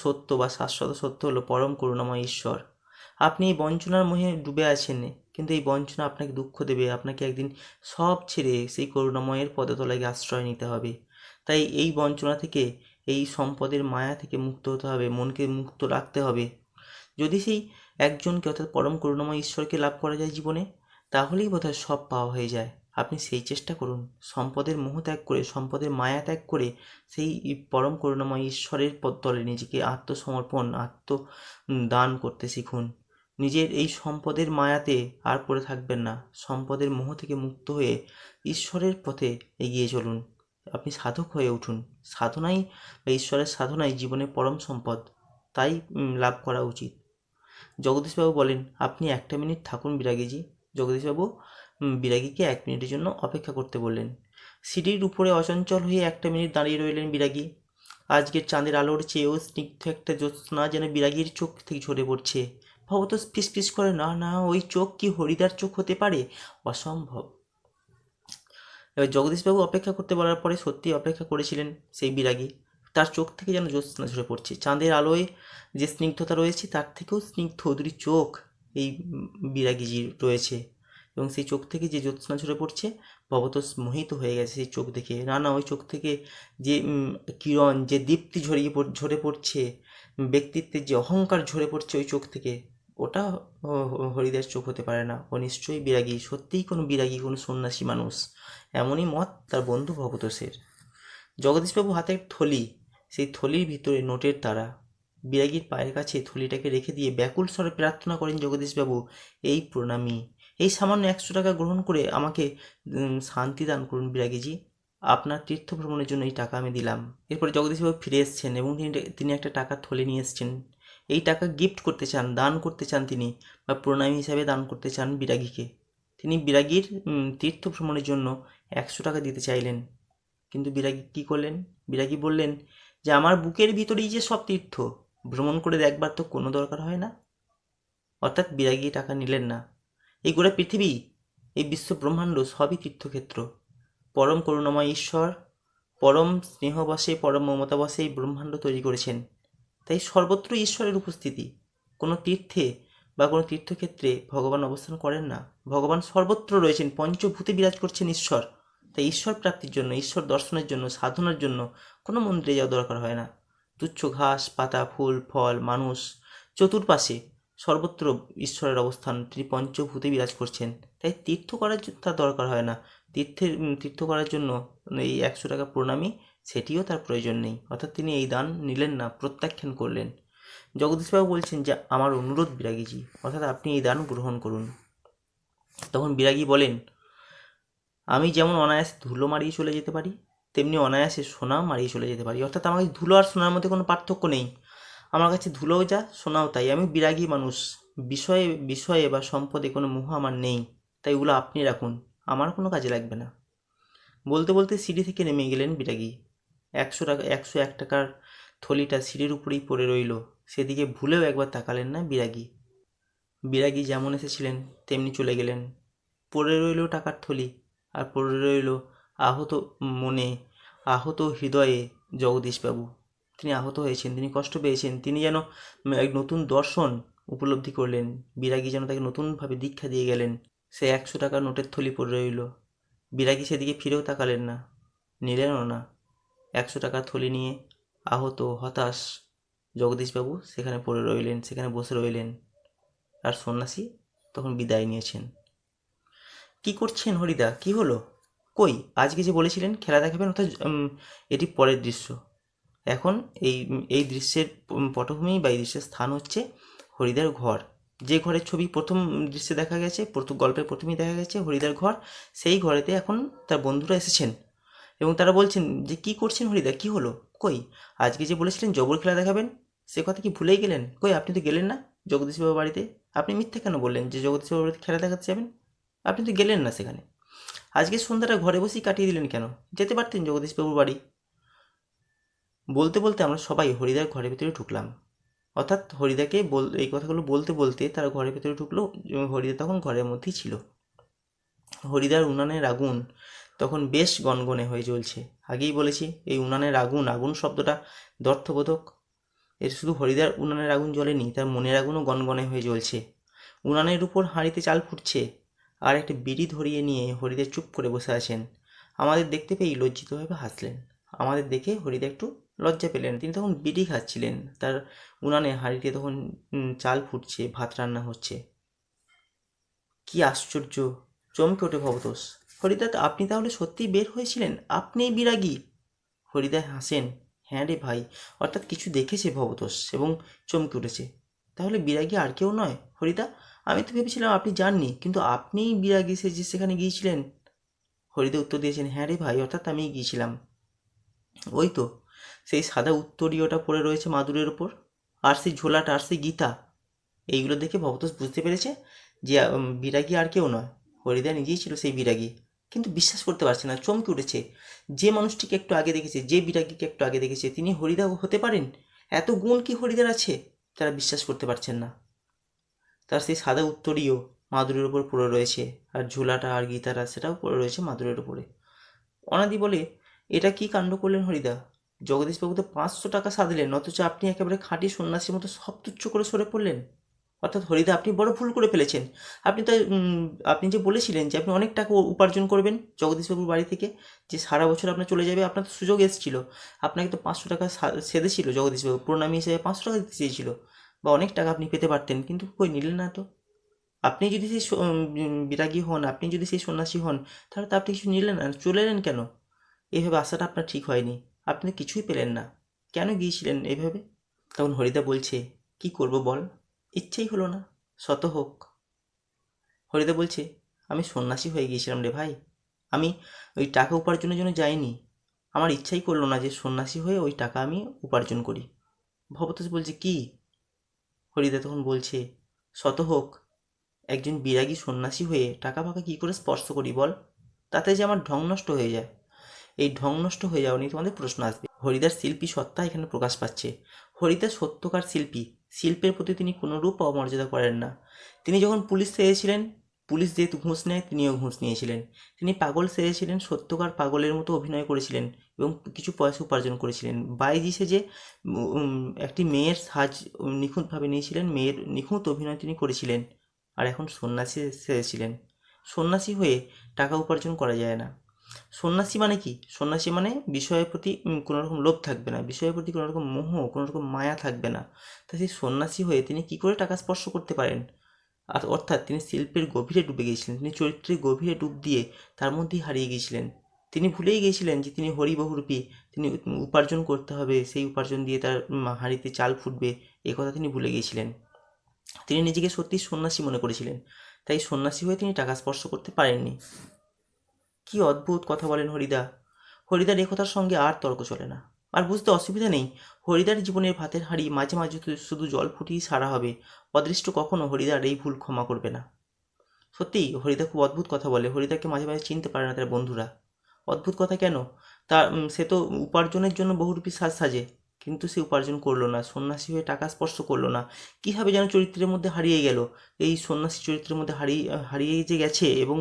সত্য বা শাশ্বত সত্য হলো পরম করুণাময় ঈশ্বর। আপনি এই বঞ্চনার মোহে ডুবে আছেন, কিন্তু এই বঞ্চনা আপনাকে দুঃখ দেবে। আপনাকে একদিন সব ছেড়ে সেই করুণাময়ের পদতলায় গিয়ে আশ্রয় নিতে হবে। তাই এই বঞ্চনা থেকে, এই সম্পদের মায়া থেকে মুক্ত হতে হবে, মনকে মুক্ত রাখতে হবে। যদি সেই একজনকে, অর্থাৎ পরম করুণাময় ঈশ্বরকে লাভ করা যায় জীবনে, তাহলেই বোধহয় সব পাওয়া হয়ে যায়। আপনি সেই চেষ্টা করুন, সম্পদের মোহ ত্যাগ করে, সম্পদের মায়া ত্যাগ করে সেই পরম করুণাময় ঈশ্বরের পদতলে নিজেকে আত্মসমর্পণ, আত্মদান করতে শিখুন। নিজের এই সম্পদের মায়াতে আর পড়ে থাকবেন না, সম্পদের মোহ থেকে মুক্ত হয়ে ঈশ্বরের পথে এগিয়ে চলুন। আপনি সাধক হয়ে উঠুন। সাধনাই বা ঈশ্বরের সাধনাই জীবনের পরম সম্পদ, তাই লাভ করা উচিত। জগদীশবাবু বলেন, আপনি একটা মিনিট থাকুন বিরাগীজি। জগদীশবাবু বিরাগীকে 1 মিনিটের জন্য অপেক্ষা করতে বললেন। সিঁড়ির উপরে অচঞ্চল হয়ে একটা মিনিট দাঁড়িয়ে রইলেন বিরাগী। আজকের চাঁদের আলোর চেয়েও স্নিগ্ধ একটা জ্যোৎস্না যেন বিরাগীর চোখ থেকে ঝরে পড়ছে। ভবতোষ ফিসফিস করে, না না, ওই চোখ কি হরিদার চোখ হতে পারে? অসম্ভব। এবার জগদীশবাবু অপেক্ষা করতে বলার পরে সত্যি অপেক্ষা করেছিলেন সেই বিরাগী। তার চোখ থেকে যেন জ্যোৎস্না ঝরে পড়ছে। চাঁদের আলোয় যে স্নিগ্ধতা রয়েছে তার থেকেও স্নিগ্ধ দুটি চোখ এই বিরাগীজির রয়েছে, এবং সেই চোখ থেকে যে জ্যোৎস্না ঝরে পড়ছে, ভবতোষ মোহিত হয়ে গেছে সেই চোখ দেখে। না না, ওই চোখ থেকে যে কিরণ, যে দীপ্তি ঝরে পড়ছে, ব্যক্তিত্বের যে অহংকার ঝরে পড়ছে ওই চোখ থেকে, ওটা হরিদাস চোখ হতে পারে না। ও নিশ্চয়ই বিরাগী, সত্যিই কোনো বিরাগী, কোনো সন্ন্যাসী মানুষ। এমনই মত তার বন্ধু ভবতোষের। জগদীশবাবু হাতে থলি, সেই থলির ভিতরে নোটের তারা। বিরাগীর পায়ের কাছে থলিটাকে রেখে দিয়ে ব্যাকুল স্বরে প্রার্থনা করেন জগদীশবাবু, এই প্রণামী, এই সামান্য 100 টাকা গ্রহণ করে আমাকে শান্তি দান করুন বিরাগীজি। আপনার তীর্থ ভ্রমণের জন্য এই টাকা আমি দিলাম। এরপরে জগদীশবাবু ফিরে এসছেন এবং তিনি একটা টাকার থলি নিয়ে এসছেন। এই টাকা গিফট করতে চান, দান করতে চান তিনি, বা প্রণামী হিসাবে দান করতে চান বিরাগীকে। তিনি বিরাগীর তীর্থ ভ্রমণের জন্য 100 টাকা দিতে চাইলেন, কিন্তু বিরাগী কী করলেন? বিরাগী বললেন যে আমার বুকের ভিতরেই যে সব তীর্থ, ভ্রমণ করে দেখবার তো কোনো দরকার হয় না। অর্থাৎ বিরাগী টাকা নিলেন না। এই গোটা পৃথিবী, এই বিশ্ব ব্রহ্মাণ্ড সবই তীর্থক্ষেত্র। পরম করুণাময় ঈশ্বর পরম স্নেহবশে, পরম মমতাবশে এই ব্রহ্মাণ্ড তৈরি করেছেন। তাই সর্বত্র ঈশ্বরের উপস্থিতি। কোনো তীর্থে বা কোনো তীর্থক্ষেত্রে ভগবান অবস্থান করেন না, ভগবান সর্বত্র রয়েছেন, পঞ্চভূতে বিরাজ করছেন ঈশ্বর। তাই ঈশ্বর প্রাপ্তির জন্য, ঈশ্বর দর্শনের জন্য, সাধনার জন্য কোনো মন্দিরে যাওয়া দরকার হয় না। তুচ্ছ ঘাস পাতা, ফুল ফল, মানুষ, চতুর্পাশে সর্বত্র ঈশ্বরের অবস্থান, তিনি পঞ্চভূতে বিরাজ করছেন। তাই তীর্থ করার তার দরকার হয় না। তীর্থ করার জন্য এই 100 টাকা প্রণামী, সেটিও তার প্রয়োজন নেই। অর্থাৎ তিনি এই দান নিলেন না, প্রত্যাখ্যান করলেন। জগদীশবাবু বলছেন যে আমার অনুরোধ বিরাগীজি, অর্থাৎ আপনি এই দান গ্রহণ করুন। তখন বিরাগী বলেন, আমি যেমন অনায়াসে ধুলো মারিয়ে চলে যেতে পারি, তেমনি অনায়াসে সোনাও মারিয়ে চলে যেতে পারি। অর্থাৎ আমার কাছে ধুলো আর সোনার মধ্যে কোনো পার্থক্য নেই। আমার কাছে ধুলোও যা, সোনাও তাই। আমি বিরাগী মানুষ, বিষয়ে বিষয়ে বা সম্পদে কোনো মোহ আমার নেই। তাই ওগুলো আপনি রাখুন, আমার কোনো কাজে লাগবে না। বলতে বলতে সিঁড়ি থেকে নেমে গেলেন বিরাগী। 101 টাকার থলিটা সিঁড়ির উপরেই পড়ে রইল, সেদিকে ভুলেও একবার তাকালেন না বিরাগী। বিরাগী যেমন এসেছিলেন তেমনি চলে গেলেন। পড়ে রইল টাকার থলি, আর পড়ে রইল আহত মনে, আহত হৃদয়ে জগদীশবাবু। তিনি আহত হয়েছেন, তিনি কষ্ট পেয়েছেন, তিনি যেন এক নতুন দর্শন উপলব্ধি করলেন। বিরাগী যেন তাকে নতুনভাবে দীক্ষা দিয়ে গেলেন। সে 100 টাকার নোটের থলি পড়ে রইল। বিরাগী সেদিকে ফিরেও তাকালেন না, নিলেনও না। 100 টাকার থলি নিয়ে আহত হতাশ জগদীশবাবু সেখানে পড়ে রইলেন, সেখানে বসে রইলেন। আর সন্ন্যাসী তখন বিদায় নিয়েছেন। কি করছেন হরিদা? কি হলো? কই, আজকে যে বলেছিলেন খেলা দেখাবেন, অর্থাৎ এটি পরের দৃশ্য। এখন এই দৃশ্যের পটভূমি বা এই দৃশ্যের স্থান হচ্ছে হরিদার ঘর। যে ঘরের ছবি প্রথম দৃশ্যে দেখা গেছে, গল্পের প্রথমেই দেখা গেছে হরিদার ঘর, সেই ঘরেতে এখন তার বন্ধুরা এসেছেন এবং তারা বলছেন যে কি করছেন হরিদা, কি হলো? কই, আজকে যে বলেছিলেন জবর খেলা দেখাবেন, সে কথা কি ভুলেই গেলেন? কই, আপনি তো গেলেন না জগদীশবাবুর বাড়িতে। আপনি মিথ্যে কেন বললেন যে জগদীশবাবুর বাড়িতে খেলা দেখাতে যাবেন? আপনি তো গেলেন না সেখানে। আজকে সন্ধ্যাটা ঘরে বসেই কাটিয়ে দিলেন কেন? যেতে পারতেন জগদীশবাবুর বাড়ি। বলতে বলতে আমরা সবাই হরিদার ঘরের ভেতরে ঢুকলাম। অর্থাৎ হরিদাকে এই কথাগুলো বলতে বলতে তারা ঘরের ভেতরে ঢুকলো। হরিদা তখন ঘরের মধ্যেই ছিল। হরিদার উনানের আগুন তখন বেশ গনগনে হয়ে জ্বলছে। আগেই বলেছি এই উনানের আগুন, আগুন শব্দটা দ্ব্যর্থবোধক। এর শুধু হরিদার উনানের আগুন জ্বলেনি, তার মনের আগুনও গনগনে হয়ে জ্বলছে। উনানের উপর হাঁড়িতে চাল ফুটছে, আর একটা বিড়ি ধরিয়ে নিয়ে হরিদা চুপ করে বসে আছেন। আমাদের দেখতে পেয়েই লজ্জিতভাবে হাসলেন। আমাদের দেখে হরিদা একটু লজ্জা পেলেন। তিনি তখন বিড়ি খাচ্ছিলেন, তার উনানে হাঁড়িতে তখন চাল ফুটছে, ভাত রান্না হচ্ছে। কি আশ্চর্য! চমকে ওঠে ভবতোষ। হরিদা, আপনি তাহলে সত্যিই বের হয়েছিলেন? আপনিই বিরাগী? হরিদা হাসেন। হ্যাঁ রে ভাই। অর্থাৎ কিছু দেখেছে ভবতোষ এবং চমকে উঠেছে। তাহলে বিরাগী আর কেউ নয় হরিদা? আমি তো ভেবেছিলাম আপনি যাননি, কিন্তু আপনিই বিরাগী সেখানে গিয়েছিলেন। হরিদা উত্তর দিয়েছেন, হ্যাঁ রে ভাই, অর্থাৎ আমিই গিয়েছিলাম। ওই তো সেই সাদা উত্তরীয়টা পড়ে রয়েছে মাদুরের ওপর, আর সেই ঝোলাটা, আর সেই গীতা। এইগুলো দেখে ভবতোষ বুঝতে পেরেছে যে বিরাগী আর কেউ নয়, হরিদা নিজেই ছিল সেই বিরাগী। কিন্তু বিশ্বাস করতে পারছে না, চমকে উঠেছে। যে মানুষটিকে একটু আগে দেখেছে, যে বিরাগীকে একটু আগে দেখেছে, তিনি হরিদা হতে পারেন? এত গুণ কি হরিদার আছে? তারা বিশ্বাস করতে পারছেন না। তার সেই সাদা উত্তরীয় মাদুরের ওপর পড়ে রয়েছে, আর ঝোলাটা আর গীতাটা সেটাও পড়ে রয়েছে মাদুরের ওপরে। অনাদি বলে, এটা কি কাণ্ড করলেন হরিদা? জগদীশবাবু তো 500 টাকা সাধলেন, অথচ আপনি একেবারে খাঁটি সন্ন্যাসীর মতো সব তুচ্ছ করে সরে পড়লেন। অর্থাৎ হরিদা, আপনি বড় ভুল করে ফেলেছেন। আপনি তো আপনি যে বলেছিলেন যে আপনি অনেক টাকা উপার্জন করবেন জগদীশবাবুর বাড়ি থেকে, যে সারা বছর আপনার চলে যাবে, আপনার তো সুযোগ এসেছিল। আপনাকে তো 500 টাকা সেধেছিল জগদীশবাবু, প্রণামী হিসেবে 500 টাকা দিতে চেয়েছিল, বা অনেক টাকা আপনি পেতে পারতেন, কিন্তু কই নিলেন না তো। আপনি যদি সেই বিরাগী হন, আপনি যদি সেই সন্ন্যাসী হন, তাহলে তো আপনি কিছু নিলেন না, চলে এলেন কেন? এইভাবে আসাটা আপনার ঠিক হয়নি, আপনি কিছুই পেলেন না, কেন গিয়েছিলেন এইভাবে? তখন হরিদা বলছে, কি করব বল, ইচ্ছেই হলো না, শত হোক। হরিদা বলছে, আমি সন্ন্যাসী হয়ে গিয়েছিলাম রে ভাই, আমি ওই টাকা উপার্জনের জন্য যাইনি। আমার ইচ্ছাই করলো না যে সন্ন্যাসী হয়ে ওই টাকা আমি উপার্জন করি। ভবতোষ বলছে, কি? হরিদা তখন বলছে, শত হোক, একজন বিরাগী সন্ন্যাসী হয়ে টাকা ফাকা কী করে স্পর্শ করি বল? তাতে যে আমার ঢং নষ্ট হয়ে যায়। এই ঢং নষ্ট হয়ে যাওয়া নিয়ে তোমাদের প্রশ্ন আসবে। হরিদার শিল্পী সত্তা এখানে প্রকাশ পাচ্ছে। হরিদা সত্যকার শিল্পী, শিল্পের প্রতি তিনি কোনোরূপ অমর্যাদা করেন না। তিনি যখন পুলিশ সেজেছিলেন, পুলিশ যেহেতু ঘুষ নেয়, তিনিও ঘুষ নিয়েছিলেন। তিনি পাগল সেজেছিলেন, সত্যকার পাগলের মতো অভিনয় করেছিলেন এবং কিছু পয়সা উপার্জন করেছিলেন। বাইজি সেজে একটি মেয়ের সাজ নিখুঁতভাবে নিয়েছিলেন, মেয়ের নিখুঁত অভিনয় তিনি করেছিলেন। আর এখন সন্ন্যাসী সেজেছিলেন। সন্ন্যাসী হয়ে টাকা উপার্জন করা যায় না। সন্ন্যাসী মানে কি? সন্ন্যাসী মানে বিষয়ের প্রতি কোনো রকম লোভ থাকবে না, বিষয়ের প্রতি কোনো রকম মোহ, কোনো রকম মায়া থাকবে না। তা সেই সন্ন্যাসী হয়ে তিনি কি করে টাকা স্পর্শ করতে পারেন? আর অর্থাৎ তিনি শিল্পের গভীরে ডুবে গিয়েছিলেন, তিনি চরিত্রের গভীরে ডুব দিয়ে তার মধ্যেই হারিয়ে গিয়েছিলেন। তিনি ভুলেই গিয়েছিলেন যে তিনি হরিবহুরূপী, তিনি উপার্জন করতে হবে, সেই উপার্জন দিয়ে তার হাঁড়িতে চাল ফুটবে, এ কথা তিনি ভুলে গিয়েছিলেন। তিনি নিজেকে সত্যিই সন্ন্যাসী মনে করেছিলেন, তাই সন্ন্যাসী হয়ে তিনি টাকা স্পর্শ করতে পারেননি। কি অদ্ভুত কথা বলেন হরিদা! হরিদার এ কথার সঙ্গে আর তর্ক চলে না। আর বুঝতে অসুবিধা নেই, হরিদার জীবনের ভাতের হাঁড়ি মাঝে মাঝে শুধু জল ফুটিয়েই সারা হবে। অদৃষ্ট কখনো হরিদার এই ভুল ক্ষমা করবে না। সত্যিই হরিদা খুব অদ্ভুত কথা বলে, হরিদাকে মাঝে মাঝে চিনতে পারে না তার বন্ধুরা। অদ্ভুত কথা কেন? তার সে তো উপার্জনের জন্য বহুরূপী সাজ সাজে, কিন্তু সে উপার্জন করলো না, সন্ন্যাসী হয়ে টাকা স্পর্শ করলো না। কীভাবে যেন চরিত্রের মধ্যে হারিয়ে গেল, এই সন্ন্যাসী চরিত্রের মধ্যে হারিয়ে যে গেছে, এবং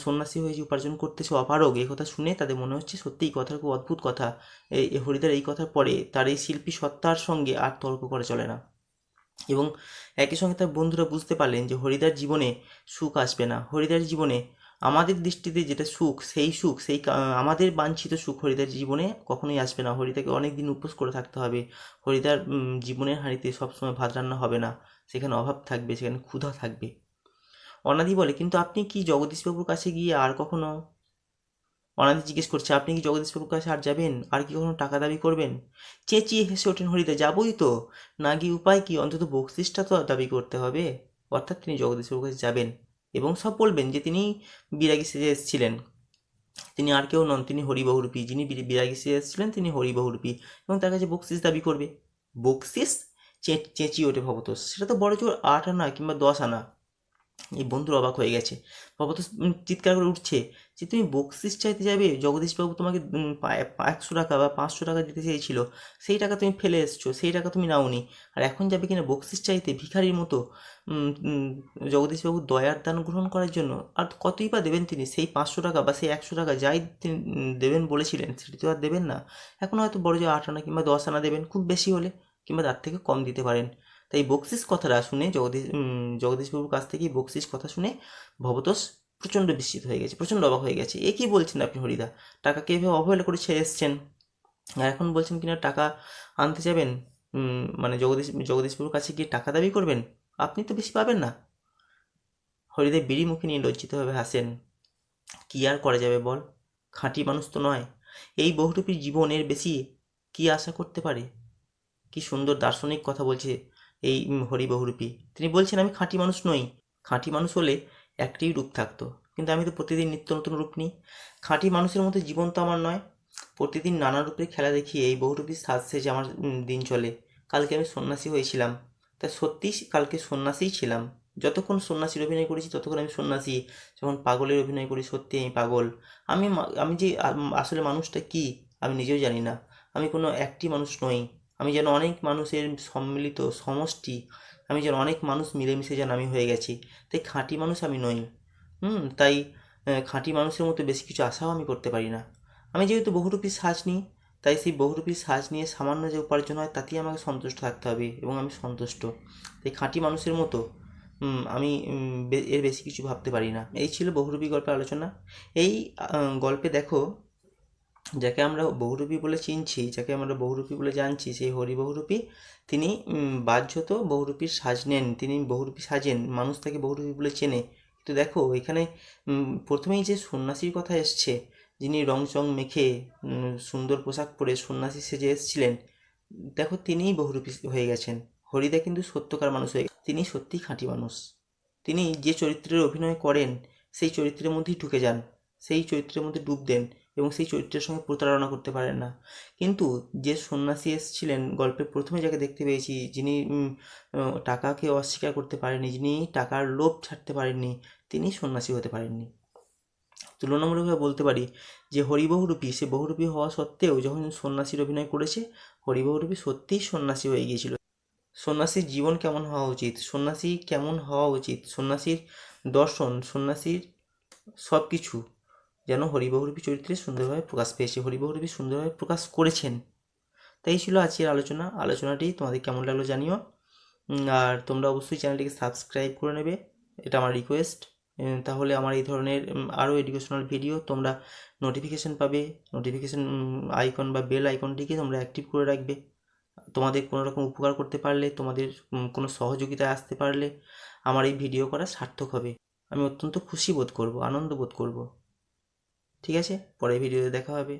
সন্ন্যাসী হয়ে যে উপার্জন করতে সে অপারগ, এই কথা শুনে তাদের মনে হচ্ছে সত্যি এই কথার খুব অদ্ভুত কথা। এই হরিদার এই কথার পরে তার এই শিল্পী সত্তার সঙ্গে আর তর্ক করা চলে না। এবং একই সঙ্গে তার বন্ধুরা বুঝতে পারলেন যে হরিদার জীবনে সুখ আসবে না। হরিদার জীবনে আমাদের দৃষ্টিতে যেটা সুখ, সেই সুখ, আমাদের বাঞ্ছিত সুখ হরিদার জীবনে কখনোই আসবে না। হরিদাকে অনেক দিন উপোস করে থাকতে হবে। হরিদার জীবনের হাঁড়িতে সবসময় ভাত রান্না হবে না, সেখানে অভাব থাকবে, সেখানে ক্ষুধা থাকবে। অনাদি বলে, কিন্তু আপনি কি জগদীশবাবুর কাছে গিয়ে আর কখনো, অনাদি জিজ্ঞেস করছে, আপনি কি জগদীশবাবুর কাছে আর যাবেন, আর কি কখনো টাকা দাবি করবেন? চেঁচিয়ে হেসে ওঠেন হরিদা, যাবই তো, না গিয়ে উপায় কি, অন্তত বকশিসটা তো দাবি করতে হবে। অর্থাৎ তিনি জগদীশবাবুর কাছে যাবেন এবং সব বলবেন যে তিনি বিরাগী সেজে এসেছিলেন, তিনি আর কেউ নন, তিনি হরিবহুরূপী, যিনি বিরাগী সেজে এসেছিলেন তিনি হরিবহুরূপী, এবং তার কাছে বকশিস দাবি করবে। বকশিস? চেঁচিয়ে ওঠে ভবতোষ, সেটা তো বড় জোর 8 আনা কিংবা 10 আনা। এই বন্ধুর অবাক হয়ে গেছে। ভবতোষ চিৎকার করে উঠছে যে, তুমি বকশিস চাইতে যাবে? জগদীশবাবু তোমাকে 100 টাকা বা 500 টাকা দিতে চেয়েছিল, সেই টাকা তুমি ফেলে এসছো, সেই টাকা তুমি নাওনি, আর এখন যাবে কিনা বকশিস চাইতে ভিখারির মতো জগদীশবাবুর দয়ার দান গ্রহণ করার জন্য? আর কতই বা দেবেন তিনি? সেই 500 টাকা বা সেই 100 টাকা যাই তিনি দেবেন বলেছিলেন, সেটি তো আর দেবেন না। এখন হয়তো বড় জোর 8 আনা কিংবা 10 আনা দেবেন, খুব বেশি হলে, কিংবা তার থেকে কম দিতে পারেন। তাই বকশিস কথাটা শুনে জগদীশবাবুর কাছ থেকে বকশিস কথা শুনে ভবতোষ প্রচণ্ড বিস্মিত হয়ে গেছে, প্রচণ্ড অবাক হয়ে গেছে। এ কী বলছেন আপনি হরিদা? টাকাকে এভাবে অবহেলা করে ছেড়ে এসছেন, আর এখন বলছেন কিনা টাকা আনতে যাবেন, মানে জগদীশবাবুর কাছে গিয়ে টাকা দাবি করবেন? আপনি তো বেশি পাবেন না। হরিদা বিড়ি মুখে নিয়ে লজ্জিতভাবে হাসেন। কী আর করা যাবে বল, খাঁটি মানুষ তো নয়। এই বহুরূপী জীবনের বেশি কী আশা করতে পারে? কি সুন্দর দার্শনিক কথা বলছে এই হরিবহুরূপী। তিনি বলছেন, আমি খাঁটি মানুষ নই। খাঁটি মানুষ হলে একটিই রূপ থাকতো, কিন্তু আমি তো প্রতিদিন নিত্য নতুন রূপ নিই। খাঁটি মানুষের মতো জীবন তো আমার নয়। প্রতিদিন নানা রূপের খেলা দেখিয়ে এই বহুরূপী সাজ সেজে আমার দিন চলে। কালকে আমি সন্ন্যাসী হয়েছিলাম, তা সত্যিই কালকে সন্ন্যাসীই ছিলাম। যতক্ষণ সন্ন্যাসীর অভিনয় করেছি ততক্ষণ আমি সন্ন্যাসী, যখন পাগলের অভিনয় করি সত্যি আমি পাগল। আমি যে আসলে মানুষটা কি আমি নিজেও জানি না। আমি কোনো একটি মানুষ নই, আমি যেন অনেক মানুষের সম্মিলিত সমষ্টি, আমি যেন অনেক মানুষ মিলেমিশে যেন আমি হয়ে গেছি। তাই খাঁটি মানুষ আমি নই। তাই খাঁটি মানুষের মতো বেশি কিছু আশাও আমি করতে পারি না। আমি যেহেতু বহুরূপী সাজ নিই, তাই সেই বহুরূপী সাজ নিয়ে সামান্য যে উপার্জন হয় তাতেই আমাকে সন্তুষ্ট থাকতে হবে, এবং আমি সন্তুষ্ট। তাই খাঁটি মানুষের মতো আমি এর বেশি কিছু ভাবতে পারি না। এই ছিল বহুরূপী গল্পের আলোচনা। এই গল্পে দেখো, যাকে আমরা বহুরূপী বলে চিনছি, যাকে আমরা বহুরূপী বলে জানছি, সেই হরি বহুরূপী তিনি বাহ্যত বহুরূপীর সাজ নেন, তিনি বহুরূপী সাজেন, মানুষ তাকে বহুরূপী বলে চেনে। কিন্তু দেখো এখানে প্রথমেই যে সন্ন্যাসীর কথা এসছে, যিনি রং চং মেখে সুন্দর পোশাক পরে সন্ন্যাসী সেজে এসেছিলেন, দেখো তিনিই বহুরূপী হয়ে গেছেন। হরিদা কিন্তু সত্যকার মানুষ হয়ে তিনি সত্যিই খাঁটি মানুষ। তিনি যে চরিত্রের অভিনয় করেন সেই চরিত্রের মধ্যেই ঢুকে যান, সেই চরিত্রের মধ্যে ডুব দেন, এবং সেই চরিত্রের সঙ্গে প্রতারণা করতে পারেন না। কিন্তু যে সন্ন্যাসী এসেছিলেন গল্পের প্রথমে যাকে দেখতে পেয়েছি, যিনি টাকাকে অস্বীকার করতে পারেননি, যিনি টাকার লোভ ছাড়তে পারেননি, তিনি সন্ন্যাসী হতে পারেননি। তুলনামূলকভাবে বলতে পারি যে হরিবহুরূপী, সে বহুরূপী হওয়া সত্ত্বেও যখন সন্ন্যাসীর অভিনয় করেছে, হরিবহুরূপী সত্যিই সন্ন্যাসী হয়ে গিয়েছিল। সন্ন্যাসীর জীবন কেমন হওয়া উচিত, সন্ন্যাসী কেমন হওয়া উচিত, সন্ন্যাসীর দর্শন, সন্ন্যাসীর সব কিছু যেন হরিবহুরূপী চরিত্রে সুন্দরভাবে প্রকাশ পেয়েছে, হরিবহুরূপী সুন্দরভাবে প্রকাশ করেছেন। তাই ছিল আজকের আলোচনাটি তোমাদের কেমন লাগলো জানিও। আর তোমরা অবশ্যই চ্যানেলটিকে সাবস্ক্রাইব করে নেবে, এটা আমার রিকোয়েস্ট। তাহলে আমার এই ধরনের আরও এডুকেশনাল ভিডিও তোমরা নোটিফিকেশান পাবে। নোটিফিকেশান আইকন বা বেল আইকনটিকে তোমরা অ্যাক্টিভ করে রাখবে। তোমাদের কোনো রকম উপকার করতে পারলে, তোমাদের কোনো সহযোগিতায় আসতে পারলে আমার এই ভিডিও করা সার্থক হবে। আমি অত্যন্ত খুশি বোধ করব, আনন্দ বোধ করব। ঠিক আছে, পরের ভিডিওতে দেখা হবে।